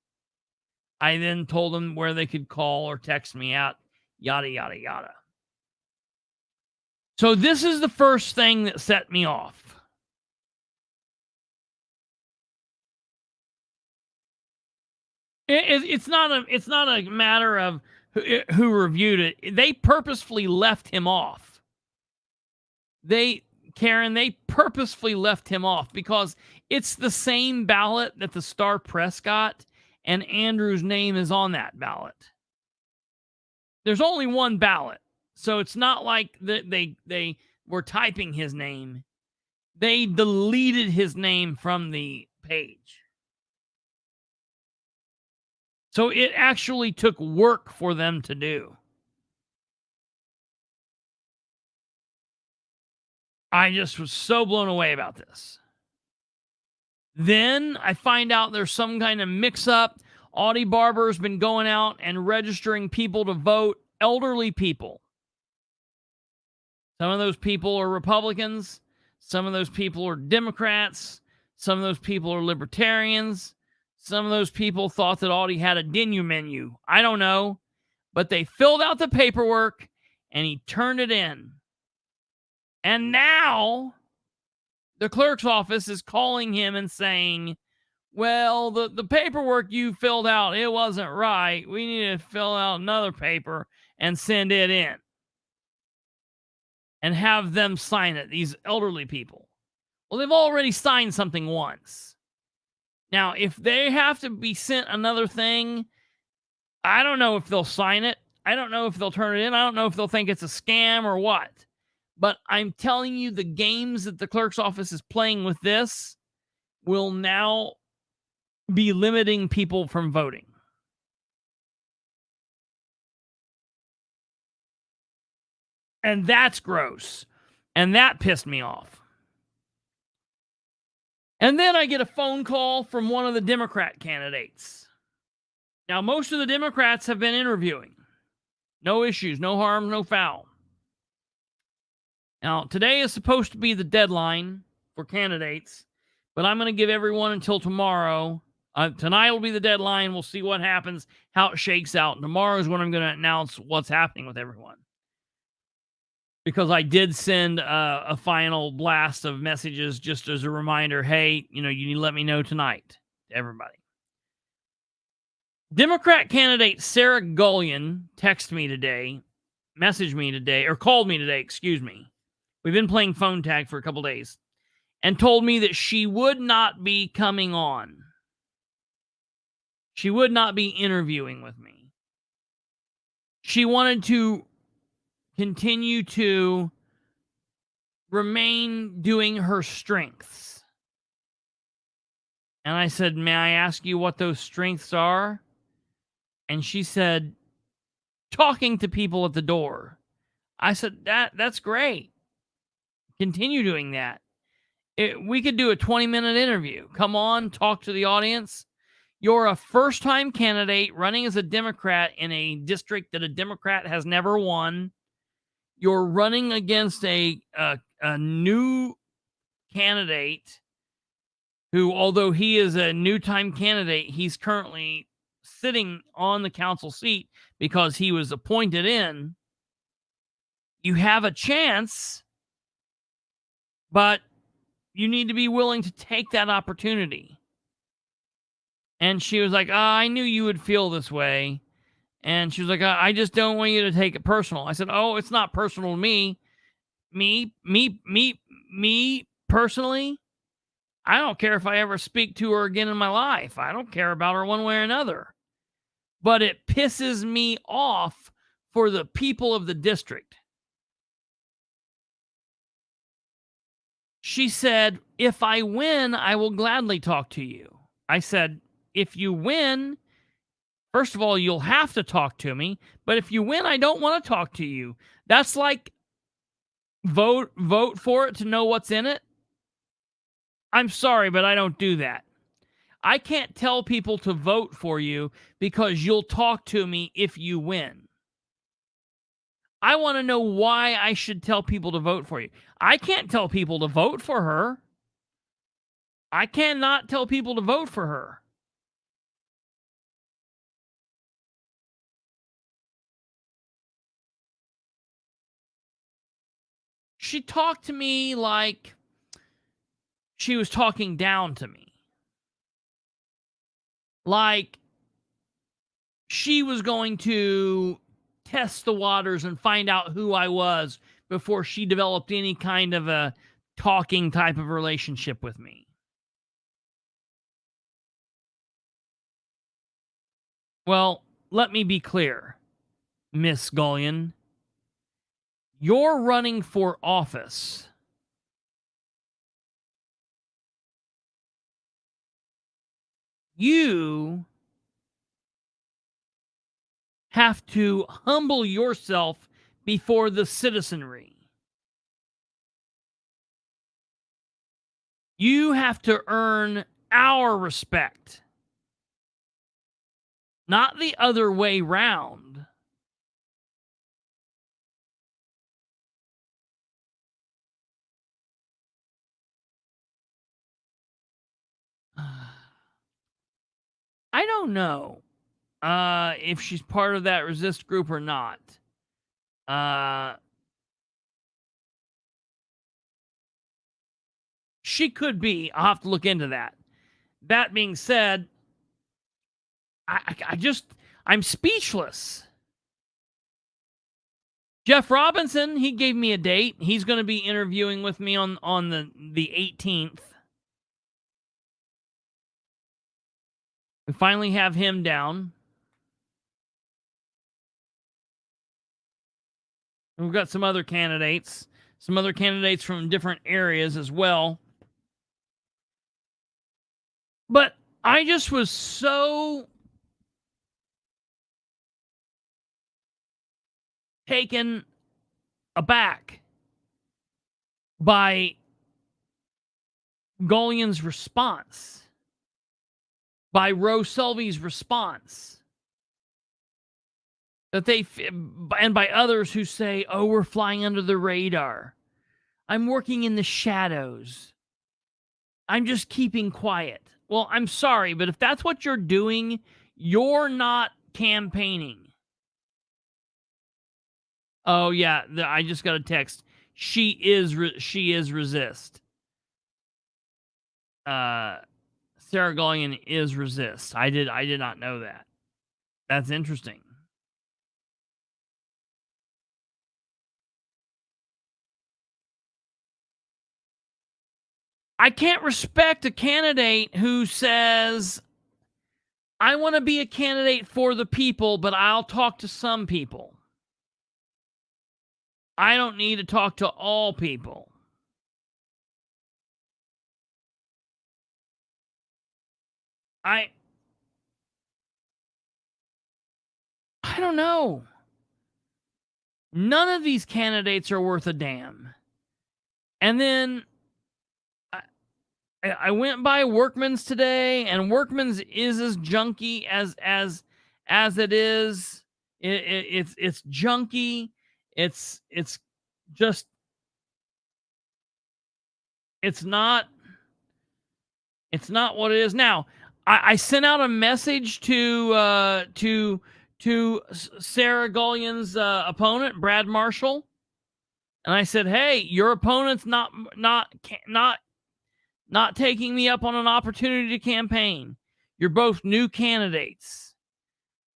I then told them where they could call or text me out, yada, yada, yada. So this is the first thing that set me off. It's not a matter of who reviewed it. They purposefully left him off. They purposefully left him off because it's the same ballot that the Star Prescott and Andrew's name is on that ballot. There's only one ballot, so it's not like they were typing his name. They deleted his name from the page. So it actually took work for them to do. I just was so blown away about this. Then I find out there's some kind of mix-up. Audie Barber's been going out and registering people to vote, elderly people. Some of those people are Republicans. Some of those people are Democrats. Some of those people are Libertarians. Some of those people thought that Audie had a dinner menu. I don't know. But they filled out the paperwork and he turned it in. And now the clerk's office is calling him and saying, well, the paperwork you filled out, it wasn't right. We need to fill out another paper and send it in. And have them sign it, these elderly people. Well, they've already signed something once. Now, if they have to be sent another thing, I don't know if they'll sign it. I don't know if they'll turn it in. I don't know if they'll think it's a scam or what. But I'm telling you, the games that the clerk's office is playing with this will now be limiting people from voting. And that's gross. And that pissed me off. And then I get a phone call from one of the Democrat candidates. Now, most of the Democrats have been interviewing. No issues, no harm, no foul. Now, today is supposed to be the deadline for candidates, but I'm going to give everyone until tomorrow. Tonight will be the deadline. We'll see what happens, how it shakes out. Tomorrow is when I'm going to announce what's happening with everyone. Because I did send a final blast of messages just as a reminder, hey, you need to let me know tonight to everybody. Democrat candidate Sarah Gullion texted me today, messaged me today, or called me today, excuse me. We've been playing phone tag for a couple days, and told me that she would not be coming on. She would not be interviewing with me. She wanted to continue to remain doing her strengths. And I said, may I ask you what those strengths are? And she said, talking to people at the door. I said, that's great. Continue doing that. We could do a 20-minute interview. Come on, talk to the audience. You're a first-time candidate running as a Democrat in a district that a Democrat has never won. You're running against a new candidate who, although he is a new-time candidate, he's currently sitting on the council seat because he was appointed in. You have a chance, but you need to be willing to take that opportunity. And she was like, I knew you would feel this way. And she was like, I just don't want you to take it personal. I said, oh, it's not personal to me. Me personally, I don't care if I ever speak to her again in my life. I don't care about her one way or another. But it pisses me off for the people of the district. She said, if I win, I will gladly talk to you. I said, if you win, first of all, you'll have to talk to me. But if you win, I don't want to talk to you. That's like vote for it to know what's in it. I'm sorry, but I don't do that. I can't tell people to vote for you because you'll talk to me if you win. I want to know why I should tell people to vote for you. I can't tell people to vote for her. I cannot tell people to vote for her. She talked to me like she was talking down to me. Like she was going to test the waters and find out who I was before she developed any kind of a talking type of relationship with me. Well, let me be clear, Miss Gullion. You're running for office. You have to humble yourself before the citizenry. You have to earn our respect, not the other way round. I don't know if she's part of that resist group or not. She could be. I'll have to look into that. That being said, I'm speechless. Jeff Robinson, he gave me a date. He's going to be interviewing with me on the 18th. We finally have him down. We've got some other candidates from different areas as well. But I just was so taken aback by Gullion's response, by Rose Selby's response, that they, and by others who say, oh, we're flying under the radar. I'm working in the shadows. I'm just keeping quiet. Well, I'm sorry, but if that's what you're doing, you're not campaigning. Oh, yeah, I just got a text. She is resist. Sarah Gullion is resist. I did not know that. That's interesting. I can't respect a candidate who says, I want to be a candidate for the people, but I'll talk to some people. I don't need to talk to all people. I don't know. None of these candidates are worth a damn. And then I went by Workman's today, and Workman's is as junky as it is. It's junky. It's just, it's not what it is now. I sent out a message to Sarah Gullion's opponent, Brad Marshall, and I said, "Hey, your opponent's not taking me up on an opportunity to campaign. You're both new candidates.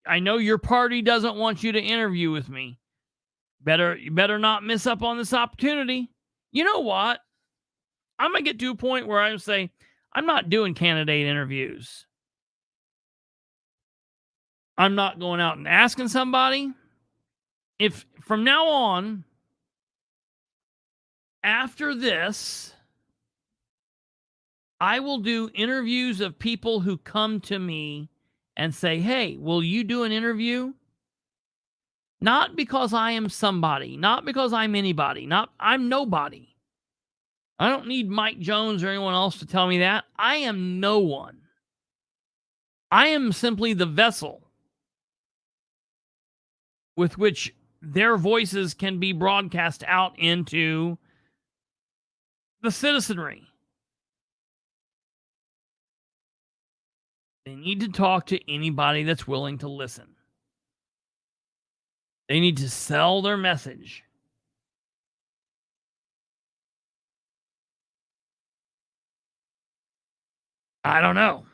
I know your party doesn't want you to interview with me. You better not miss up on this opportunity." You know what? I'm going to get to a point where I say, I'm not doing candidate interviews. I'm not going out and asking somebody. If from now on, after this, I will do interviews of people who come to me and say, hey, will you do an interview? Not because I am somebody, not because I'm anybody, I'm nobody. I don't need Mike Jones or anyone else to tell me that. I am no one. I am simply the vessel with which their voices can be broadcast out into the citizenry. They need to talk to anybody that's willing to listen. They need to sell their message. I don't know.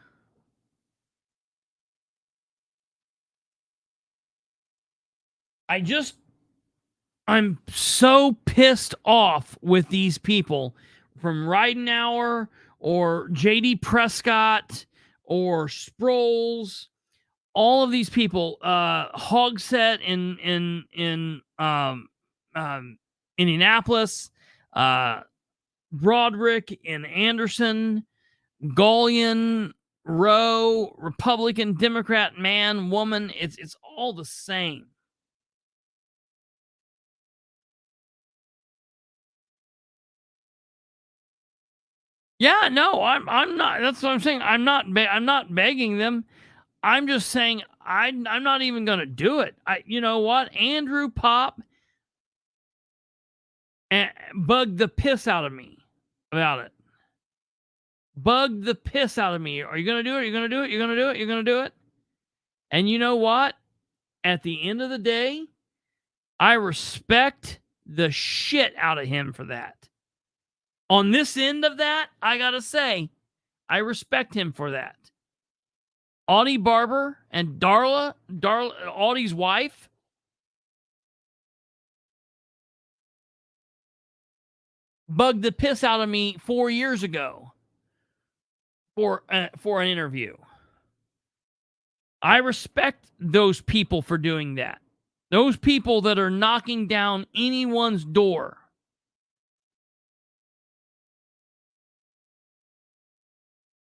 I'm so pissed off with these people from Ridenour or JD Prescott or Sproles, all of these people, Hogset in Indianapolis, Broderick in Anderson, Gullion, Rowe, Republican, Democrat, man, woman, it's all the same. Yeah, no, I'm not. That's what I'm saying. I'm not begging them. I'm just saying I'm not even going to do it. You know what? Andrew Pop bugged the piss out of me about it. Bugged the piss out of me. Are you going to do it? You're going to do it? You're going to do it? You're going to do it? And you know what? At the end of the day, I respect the shit out of him for that. On this end of that, I got to say, I respect him for that. Audie Barber and Darla, Audie's wife, bugged the piss out of me 4 years ago for an interview. I respect those people for doing that. Those people that are knocking down anyone's door.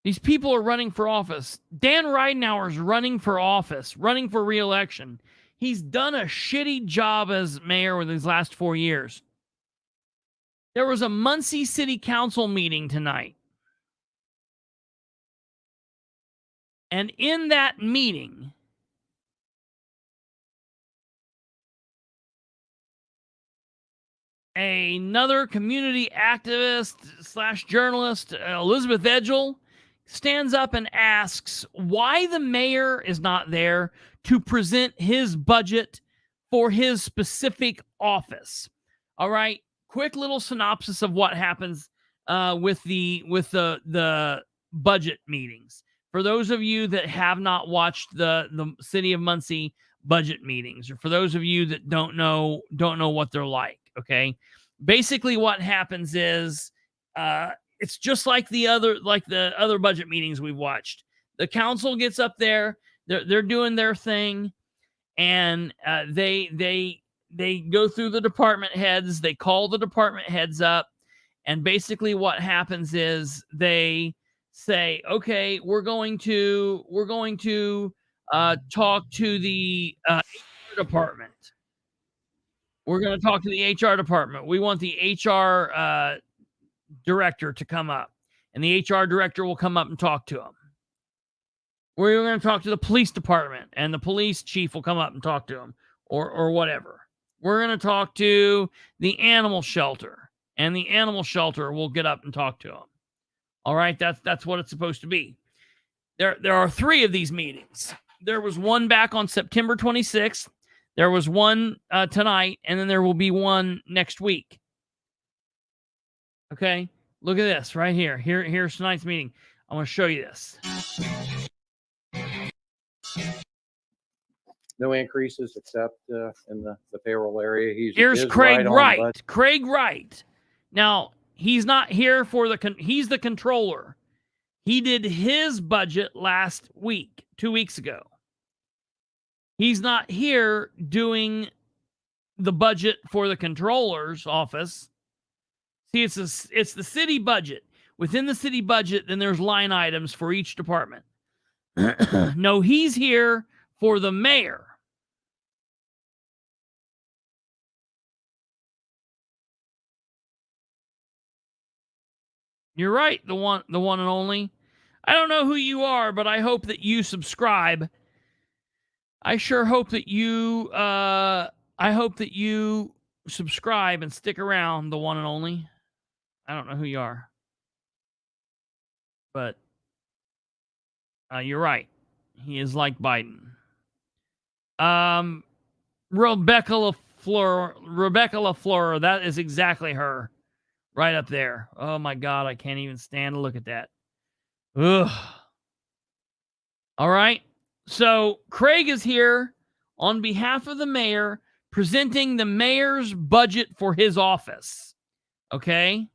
These people are running for office. Dan Ridenour is running for office, running for re-election. He's done a shitty job as mayor with his last 4 years. There was a Muncie City Council meeting tonight. And in that meeting, another community activist / journalist, Elizabeth Edgell, stands up and asks why the mayor is not there to present his budget for his specific office. All right, quick little synopsis of what happens with the budget meetings. For those of you that have not watched the City of Muncie budget meetings, or for those of you that don't know what they're like, okay? Basically what happens is it's just like the other budget meetings we've watched. The council gets up there, they're doing their thing, and they go through the department heads, they call the department heads up, and basically what happens is they say, okay, we're going to talk to the HR department. We're going to talk to the HR department. We want the HR director to come up, and the HR director will come up and talk to him. We're going to talk to the police department, and the police chief will come up and talk to him, or whatever. We're going to talk to the animal shelter, and the animal shelter will get up and talk to him. All right, that's what it's supposed to be. There are 3 of these meetings. There was one back on September 26th. There was one tonight, and then there will be one next week. Okay, look at this right here. Here's tonight's meeting. I want to show you this. No increases except in the payroll area. Here's Craig Wright. Craig Wright. Now, he's not here for he's the controller. He did his budget last week, 2 weeks ago. He's not here doing the budget for the controller's office. See, it's the city budget. Within the city budget, then there's line items for each department. No, he's here for the mayor. You're right, the one and only. I don't know who you are, but I hope that you subscribe. I sure hope that you subscribe and stick around, the one and only. I don't know who you are, but you're right. He is like Biden. Rebecca LaFleur, that is exactly her. Right up there. Oh my God, I can't even stand to look at that. Ugh. All right. So Craig is here on behalf of the mayor presenting the mayor's budget for his office. Okay?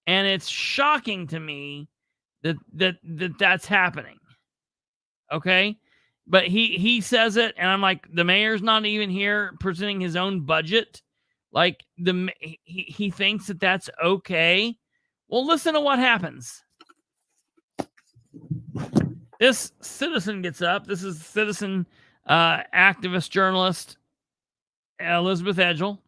And it's shocking to me that's happening. Okay? But he says it, and I'm like, the mayor's not even here presenting his own budget. Like, he thinks that that's okay. Well, listen to what happens. This citizen gets up. This is citizen activist journalist Elizabeth Edgell.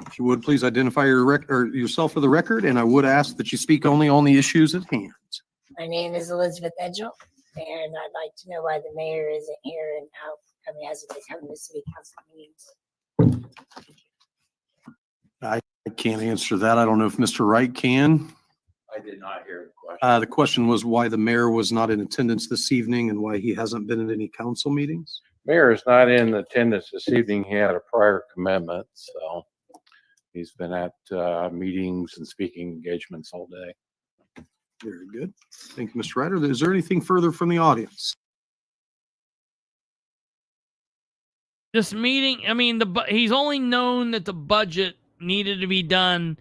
If you would, please identify yourself for the record, and I would ask that you speak only on the issues at hand. My name is Elizabeth Edgell, and I'd like to know why the mayor isn't here and how come he hasn't been coming to city council meetings. I can't answer that. I don't know if Mr. Wright can. I did not hear the question. The question was why the mayor was not in attendance this evening and why he hasn't been at any council meetings. Mayor is not in attendance this evening. He had a prior commitment, so he's been at meetings and speaking engagements all day. Very good. Thank you, Mr. Ryder. Is there anything further from the audience? This meeting, I mean, he's only known that the budget needed to be done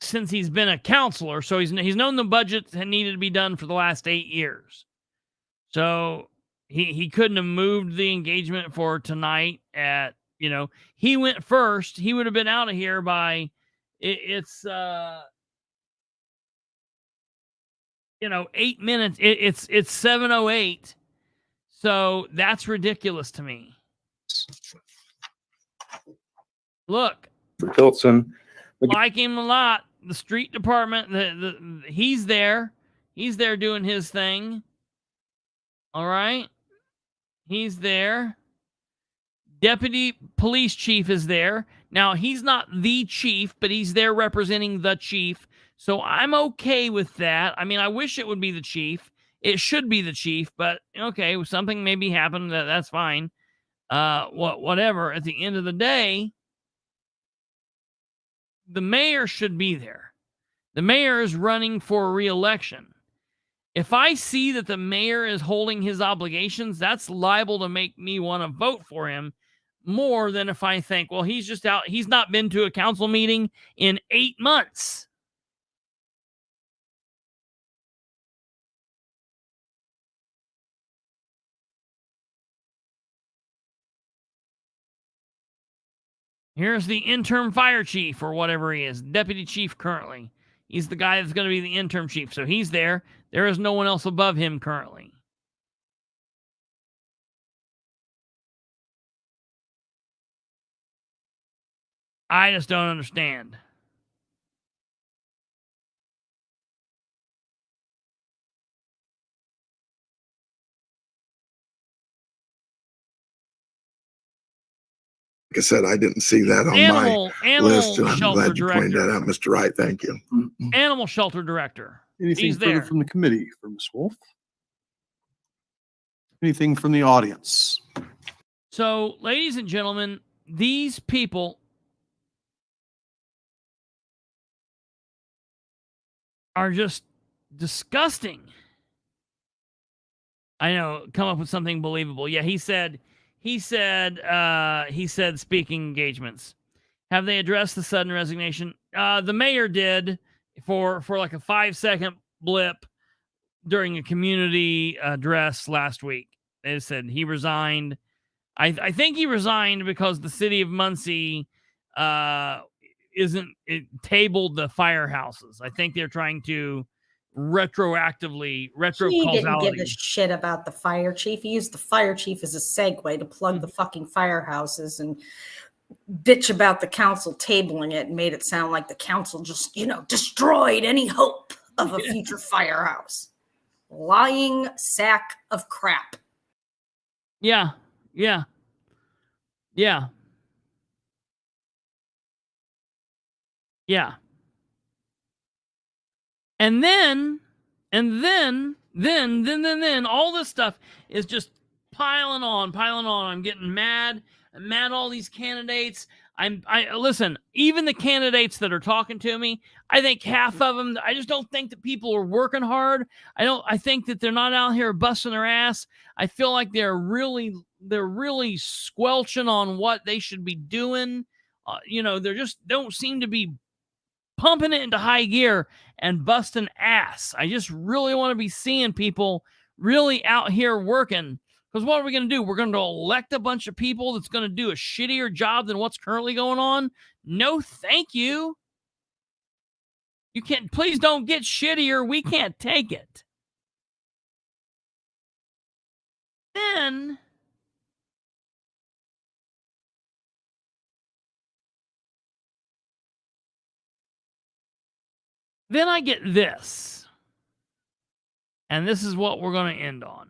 since he's been a counselor. So he's known the budget needed to be done for the last 8 years. So he couldn't have moved the engagement for tonight at, he went first. He would have been out of here by it's 8 minutes. It's 7:08. So that's ridiculous to me. Look, For Tilson, like him a lot. The street department, he's there. He's there doing his thing. All right. He's there. Deputy police chief is there. Now, he's not the chief, but he's there representing the chief. So I'm okay with that. I mean, I wish it would be the chief. It should be the chief, but okay, something maybe happened. That's fine. Whatever. At the end of the day, the mayor should be there. The mayor is running for re-election. If I see that the mayor is holding his obligations, that's liable to make me want to vote for him more than if I think, well, he's just out. He's not been to a council meeting in 8 months. Here's the interim fire chief or whatever he is, deputy chief currently. He's the guy that's going to be the interim chief. So he's there. There is no one else above him currently. I just don't understand. Like I said, I didn't see that on Animal my list, and I'm shelter glad you pointed director. that out, Mr. Wright. Thank you. Animal shelter director. Anything He's further there. from the committee for Ms. Wolf? Anything from the audience? So, ladies and gentlemen, these people are just disgusting. I know, come up with something believable. Yeah, he said speaking engagements. Have they addressed the sudden resignation? The mayor did for like a 5-second blip during a community address last week. They said he resigned. I think he resigned because the city of Muncie tabled the firehouses. I think they're trying to retroactively He didn't give a causality. shit about the fire chief. He used the fire chief as a segue to plug the fucking firehouses and bitch about the council tabling it and made it sound like the council just, destroyed any hope of a future firehouse. Lying sack of crap. Yeah. And then all this stuff is just piling on. I'm getting mad. I'm mad at all these candidates. Listen, even the candidates that are talking to me, I think half of them, I just don't think that people are working hard. I think that they're not out here busting their ass. I feel like they're really they're really squelching on what they should be doing. They're just don't seem to be pumping it into high gear and busting ass. I just really want to be seeing people really out here working. Because what are we going to do? We're going to elect a bunch of people that's going to do a shittier job than what's currently going on? No, thank you. You can't, please don't get shittier. We can't take it. Then I get this. And this is what we're going to end on.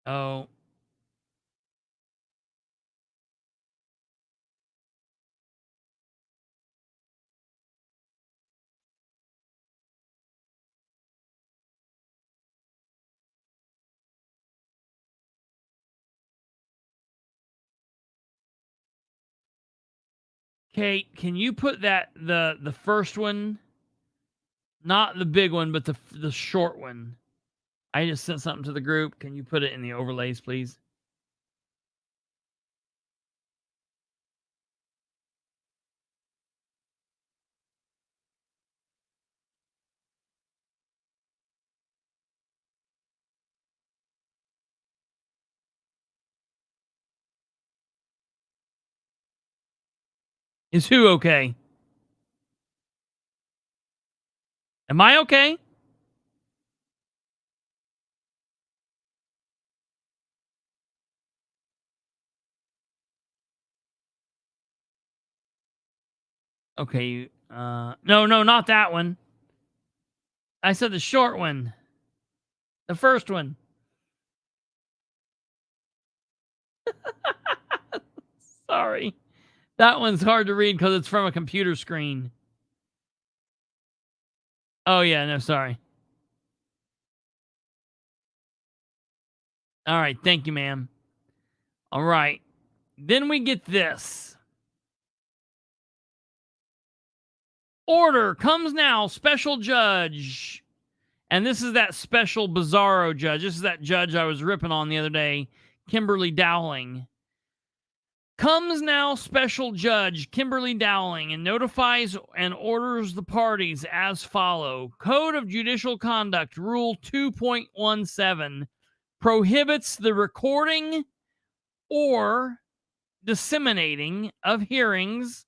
Oh. Kate, can you put that the first one, not the big one, but the short one? I just sent something to the group. Can you put it in the overlays, please? Is who okay? Am I okay? Okay. No, not that one. I said the short one. The first one. Sorry. That one's hard to read because it's from a computer screen. Oh, yeah, no, sorry. All right, thank you, ma'am. All right. Then we get this. Order comes now, special judge. And this is that special bizarro judge. This is that judge I was ripping on the other day, Kimberly Dowling. Comes now, special judge Kimberly Dowling, and notifies and orders the parties as follow. Code of Judicial Conduct, Rule 2.17, prohibits the recording or disseminating of hearings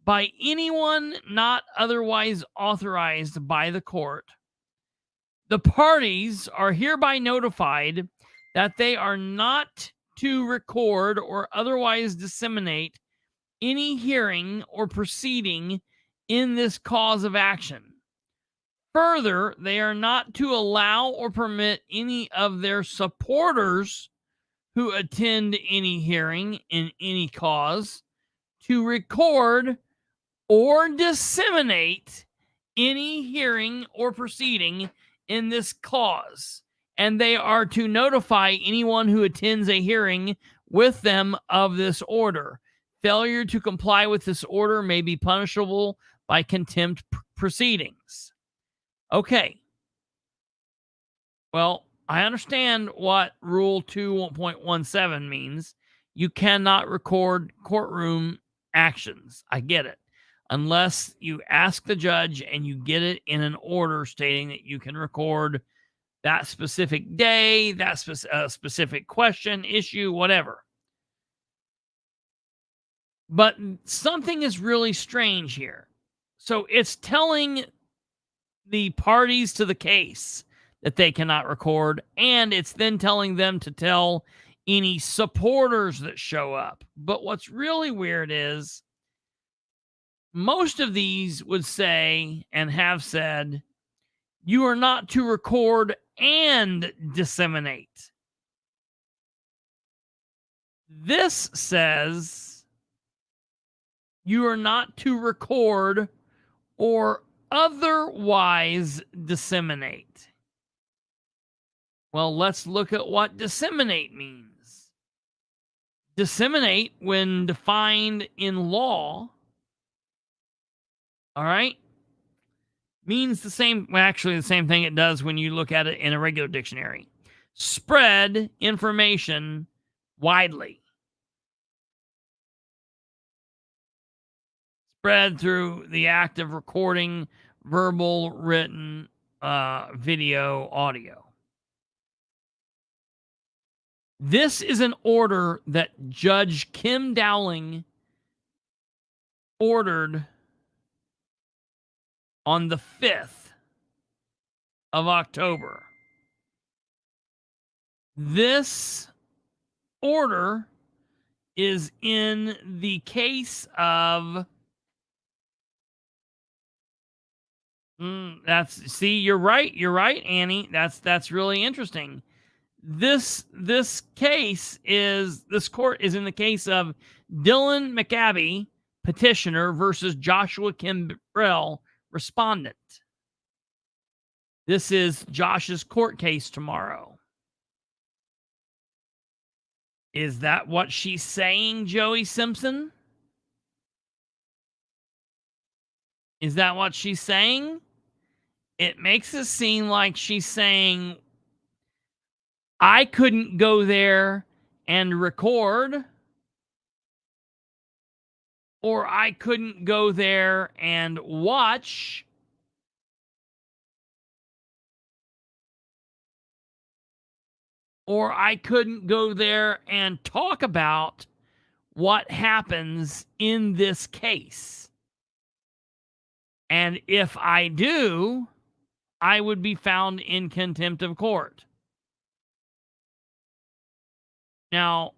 by anyone not otherwise authorized by the court. The parties are hereby notified that they are not to record or otherwise disseminate any hearing or proceeding in this cause of action. Further, they are not to allow or permit any of their supporters who attend any hearing in any cause to record or disseminate any hearing or proceeding in this cause. And they are to notify anyone who attends a hearing with them of this order. Failure to comply with this order may be punishable by contempt proceedings. Okay. Well, I understand what Rule 2.17 means. You cannot record courtroom actions. I get it. Unless you ask the judge and you get it in an order stating that you can record that specific day, that specific question, issue, whatever. But something is really strange here. So it's telling the parties to the case that they cannot record, and it's then telling them to tell any supporters that show up. But what's really weird is most of these would say and have said, you are not to record and disseminate. This says you are not to record or otherwise disseminate. Well, let's look at what disseminate means. disseminate, when defined in law, all right, means the same, well, actually the same thing it does when you look at it in a regular dictionary. Spread information widely. Spread through the act of recording, verbal, written, video, audio. This is an order that Judge Kim Dowling ordered on the 5th of October. This order is in the case of you're right, Annie. That's really interesting. This court is in the case of Dylan McAbee, petitioner, versus Joshua Kimbrell, respondent. This is Josh's court case tomorrow. Is that what she's saying, Joey Simpson? Is that what she's saying? It makes it seem like she's saying, I couldn't go there and record, or I couldn't go there and watch, or I couldn't go there and talk about what happens in this case. And if I do, I would be found in contempt of court. Now,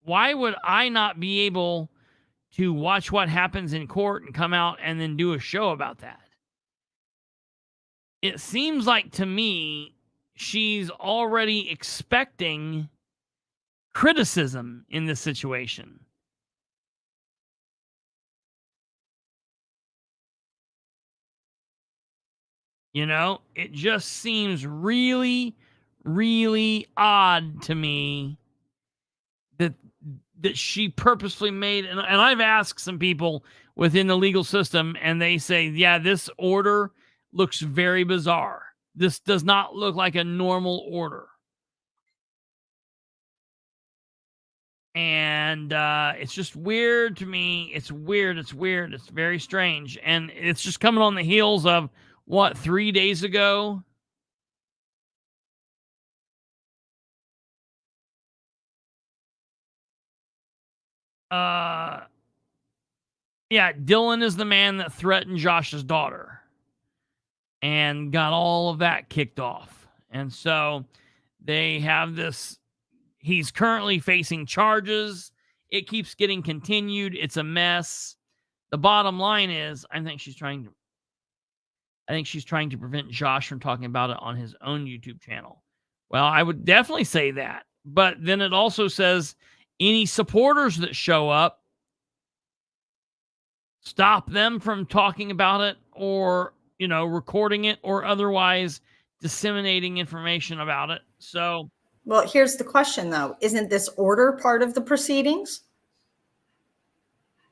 why would I not be able to watch what happens in court and come out and then do a show about that? It seems like to me she's already expecting criticism in this situation. You know, it just seems really, really odd to me that she purposefully made, and I've asked some people within the legal system, and they say, yeah, this order looks very bizarre. This does not look like a normal order. And it's just weird to me. It's weird. It's very strange. And it's just coming on the heels of, what, 3 days ago? Yeah, Dylan is the man that threatened Josh's daughter and got all of that kicked off. And so they have this, he's currently facing charges. It keeps getting continued. It's a mess. The bottom line is, I think she's trying to prevent Josh from talking about it on his own YouTube channel. Well, I would definitely say that. But then it also says any supporters that show up, stop them from talking about it or, recording it or otherwise disseminating information about it. So, well, here's the question though. Isn't this order part of the proceedings?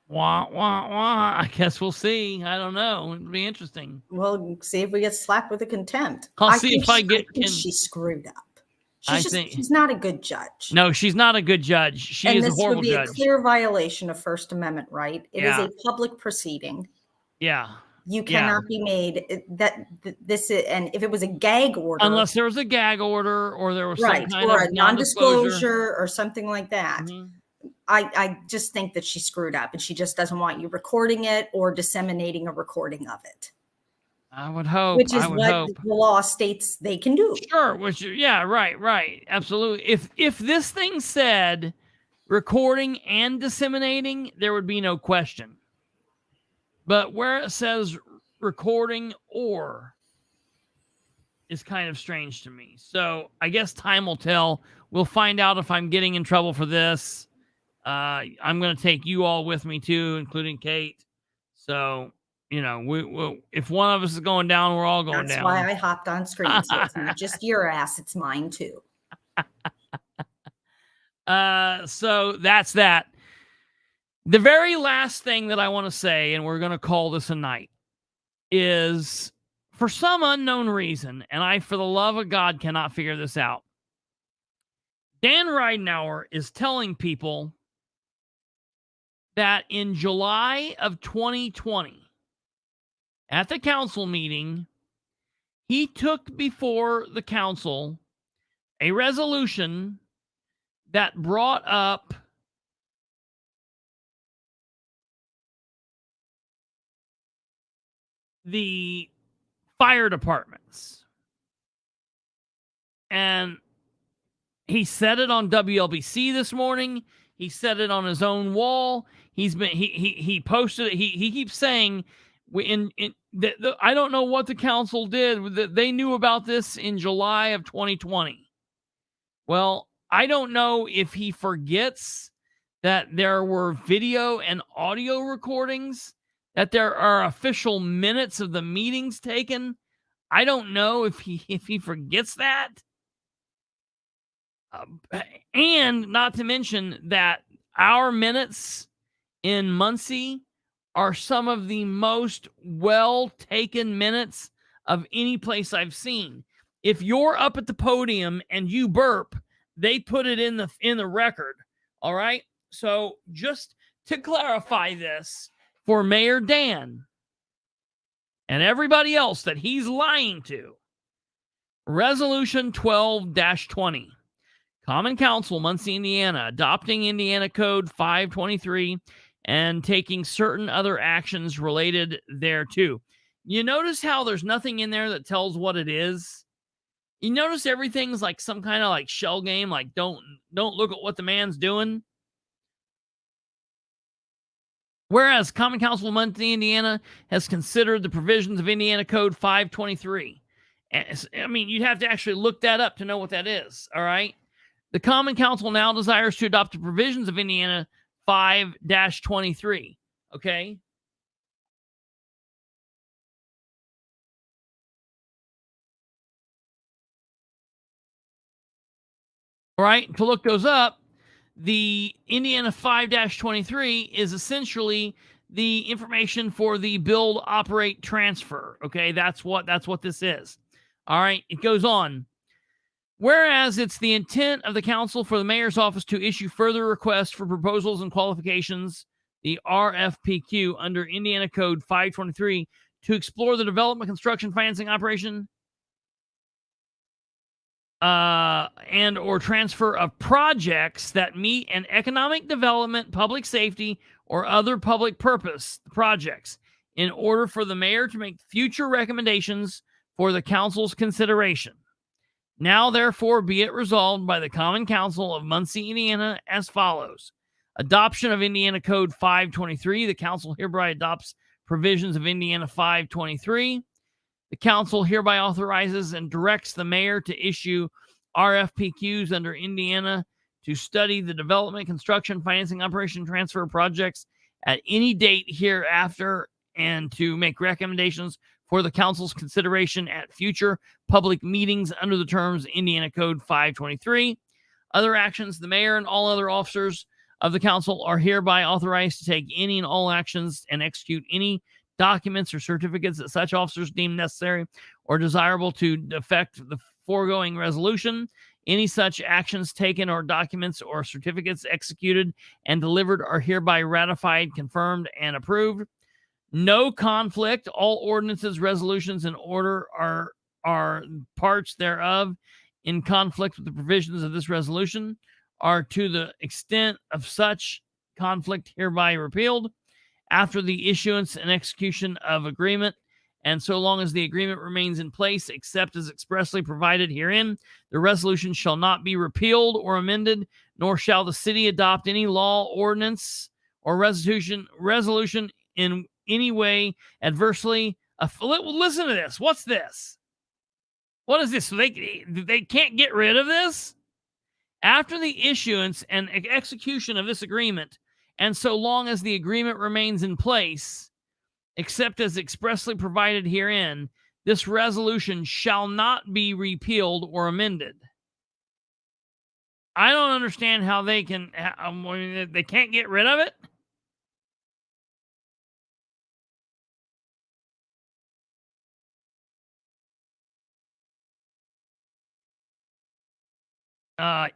Wah, wah, wah. I guess we'll see. I don't know. It'll be interesting. Well, see if we get slapped with a contempt. I'll see if I get. She screwed up. She's not a good judge. No, she's not a good judge. She is a horrible judge. This would be a clear violation of First Amendment right. It is a public proceeding. Yeah. You cannot be made this is, and if it was a gag order, unless there was a gag order or there was some kind or of a non-disclosure or something like that. Mm-hmm. I just think that she screwed up and she just doesn't want you recording it or disseminating a recording of it. I would hope. Which is what the law states they can do. Sure. Right. Absolutely. If this thing said recording and disseminating, there would be no question. But where it says recording or is kind of strange to me. So I guess time will tell. We'll find out if I'm getting in trouble for this. I'm going to take you all with me too, including Kate. So, we'll, if one of us is going down, we're all going down. That's why I hopped on screen. So it's not just your ass, it's mine too. So that's that. The very last thing that I want to say, and we're going to call this a night, is for some unknown reason, and I, for the love of God, cannot figure this out. Dan Ridenour is telling people that in July of 2020, at the council meeting, he took before the council a resolution that brought up the fire departments. And he said it on WLBC this morning. He said it on his own wall. He posted it. He keeps saying I don't know what the council did. They knew about this in July of 2020. Well, I don't know if he forgets that there were video and audio recordings, that there are official minutes of the meetings taken. I don't know if he forgets that. And not to mention that our minutes in Muncie are some of the most well-taken minutes of any place I've seen. If you're up at the podium and you burp, they put it in the record. All right? So just to clarify this for Mayor Dan and everybody else that he's lying to, Resolution 12-20, Common Council, Muncie, Indiana, adopting Indiana Code 523 and taking certain other actions related thereto. You notice how there's nothing in there that tells what it is? You notice everything's like some kind of like shell game, like don't look at what the man's doing. Whereas Common Council of Muncie, Indiana has considered the provisions of Indiana Code 523. I mean, you'd have to actually look that up to know what that is, all right? The Common Council now desires to adopt the provisions of Indiana 5-23, okay? All right, to look those up, the Indiana 5-23 is essentially the information for the build, operate, transfer. Okay, that's what this is. All right, it goes on. Whereas it's the intent of the council for the mayor's office to issue further requests for proposals and qualifications, the RFPQ, under Indiana Code 523 to explore the development, construction, financing, operation, and or transfer of projects that meet an economic development, public safety, or other public purpose projects in order for the mayor to make future recommendations for the council's consideration. Now, therefore, be it resolved by the Common Council of Muncie, Indiana, as follows. Adoption of Indiana Code 523. The council hereby adopts provisions of Indiana 523. The council hereby authorizes and directs the mayor to issue RFPQs under Indiana to study the development, construction, financing, operation, transfer projects at any date hereafter and to make recommendations for the council's consideration at future public meetings under the terms Indiana Code 523. Other actions, the mayor and all other officers of the council are hereby authorized to take any and all actions and execute any documents or certificates that such officers deem necessary or desirable to effect the foregoing resolution. Any such actions taken or documents or certificates executed and delivered are hereby ratified, confirmed, and approved. No conflict. All ordinances, resolutions, and order are parts thereof in conflict with the provisions of this resolution are to the extent of such conflict hereby repealed after the issuance and execution of agreement, and so long as the agreement remains in place, except as expressly provided herein, the resolution shall not be repealed or amended, nor shall the city adopt any law, ordinance, or resolution in any way adversely. Listen to this. What's this? What is this? So they can't get rid of this? After the issuance and execution of this agreement, and so long as the agreement remains in place, except as expressly provided herein, this resolution shall not be repealed or amended. I don't understand how they can. They can't get rid of it.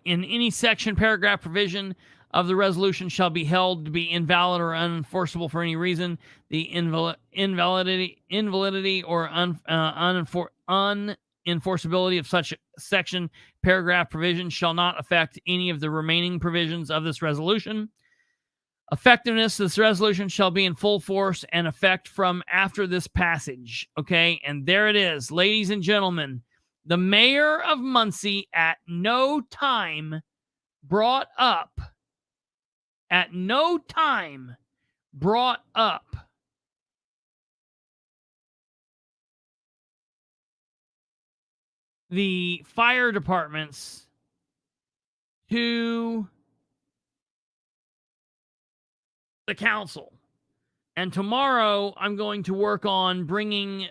In any section, paragraph, provision of the resolution shall be held to be invalid or unenforceable for any reason. The invalidity or unenforceability of such section, paragraph, provision shall not affect any of the remaining provisions of this resolution. Effectiveness of this resolution shall be in full force and effect from after this passage. Okay, and there it is, ladies and gentlemen. The mayor of Muncie at no time brought up the fire departments to the council. And tomorrow I'm going to work on bringing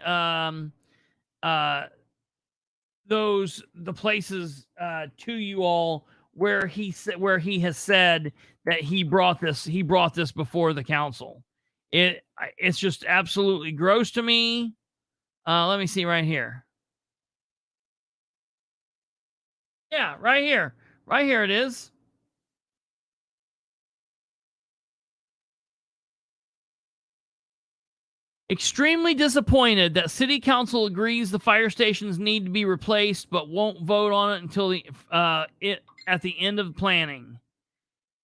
the places to you all where he has said that he brought this before the council. It's just absolutely gross to me. Let me see right here. Yeah, right here it is. Extremely disappointed that City Council agrees the fire stations need to be replaced, but won't vote on it until at the end of planning.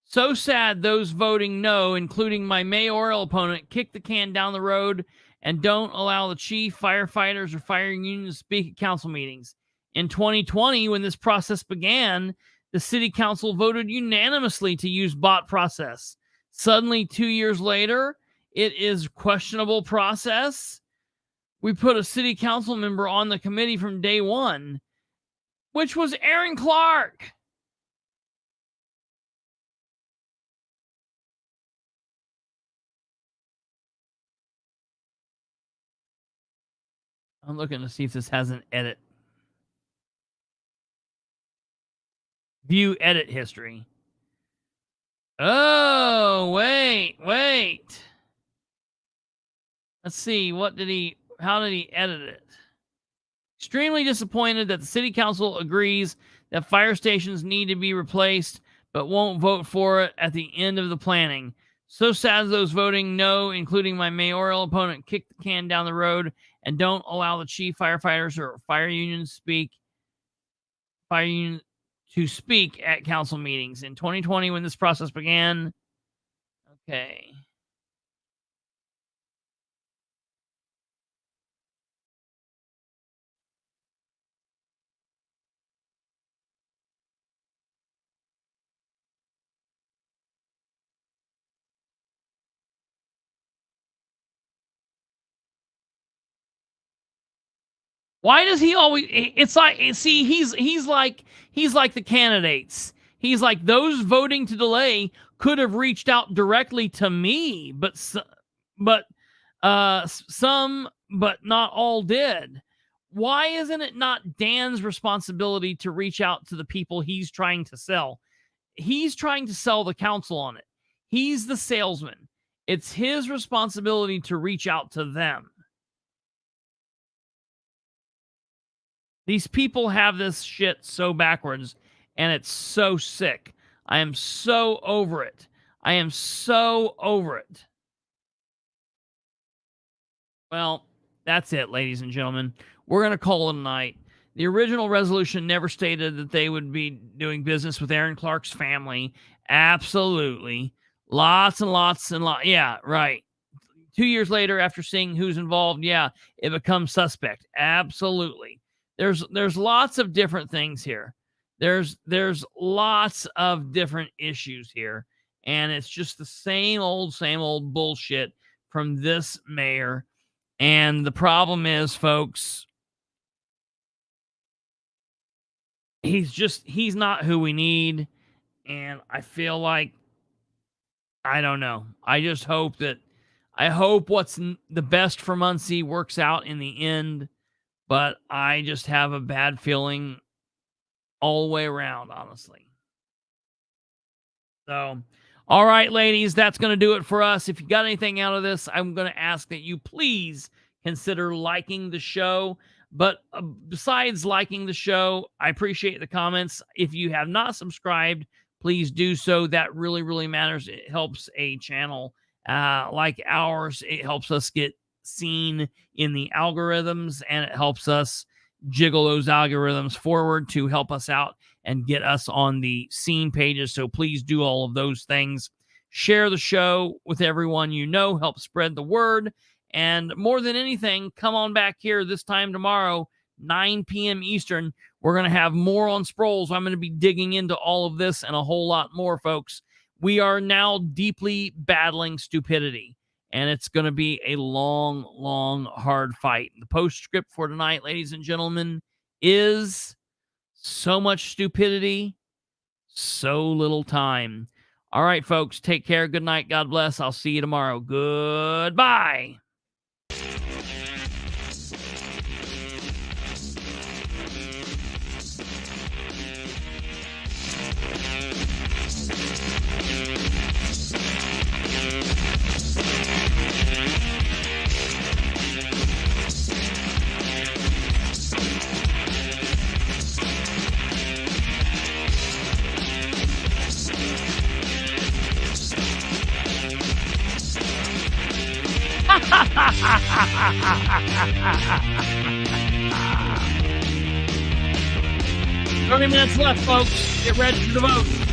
So sad those voting no, including my mayoral opponent, kick the can down the road and don't allow the chief, firefighters, or fire unions to speak at council meetings. In 2020, when this process began, the City Council voted unanimously to use bot process. Suddenly, 2 years later, it is questionable process. We put a city council member on the committee from day one, which was Aaron Clark. I'm looking to see if this has an edit. View edit history. Oh, wait. Let's see. How did he edit it? Extremely disappointed that the city council agrees that fire stations need to be replaced, but won't vote for it at the end of the planning. So sad those voting no, including my mayoral opponent, kick the can down the road and don't allow the chief, firefighters, or fire unions to speak at council meetings. In 2020, when this process began. Okay. Why does he always? It's like, see, he's like the candidates. He's like, those voting to delay could have reached out directly to me, but some, but not all did. Why isn't it not Dan's responsibility to reach out to the people he's trying to sell? He's trying to sell the council on it. He's the salesman. It's his responsibility to reach out to them. These people have this shit so backwards, and it's so sick. I am so over it. Well, that's it, ladies and gentlemen. We're going to call it a night. The original resolution never stated that they would be doing business with Aaron Clark's family. Absolutely. Lots and lots and lots. Yeah, right. 2 years later, after seeing who's involved, yeah, it becomes suspect. Absolutely. There's lots of different things here. There's lots of different issues here, and it's just the same old bullshit from this mayor. And the problem is, folks, he's not who we need. And I feel like, I don't know. I hope what's the best for Muncie works out in the end. But I just have a bad feeling all the way around, honestly. So, all right, ladies, that's going to do it for us. If you got anything out of this, I'm going to ask that you please consider liking the show. But besides liking the show, I appreciate the comments. If you have not subscribed, please do so. That really, really matters. It helps a channel like ours. It helps us get seen in the algorithms, and it helps us jiggle those algorithms forward to help us out and get us on the scene pages. So please do all of those things. Share the show with everyone you know. Help spread the word. And more than anything, come on back here this time tomorrow, 9 p.m. Eastern. We're going to have more on Sproles. I'm going to be digging into all of this and a whole lot more, folks. We are now deeply battling stupidity, and it's going to be a long, long, hard fight. The postscript for tonight, ladies and gentlemen, is so much stupidity, so little time. All right, folks, take care. Good night. God bless. I'll see you tomorrow. Goodbye. Ha ha ha ha ha ha. 30 minutes left, folks. Get ready to vote.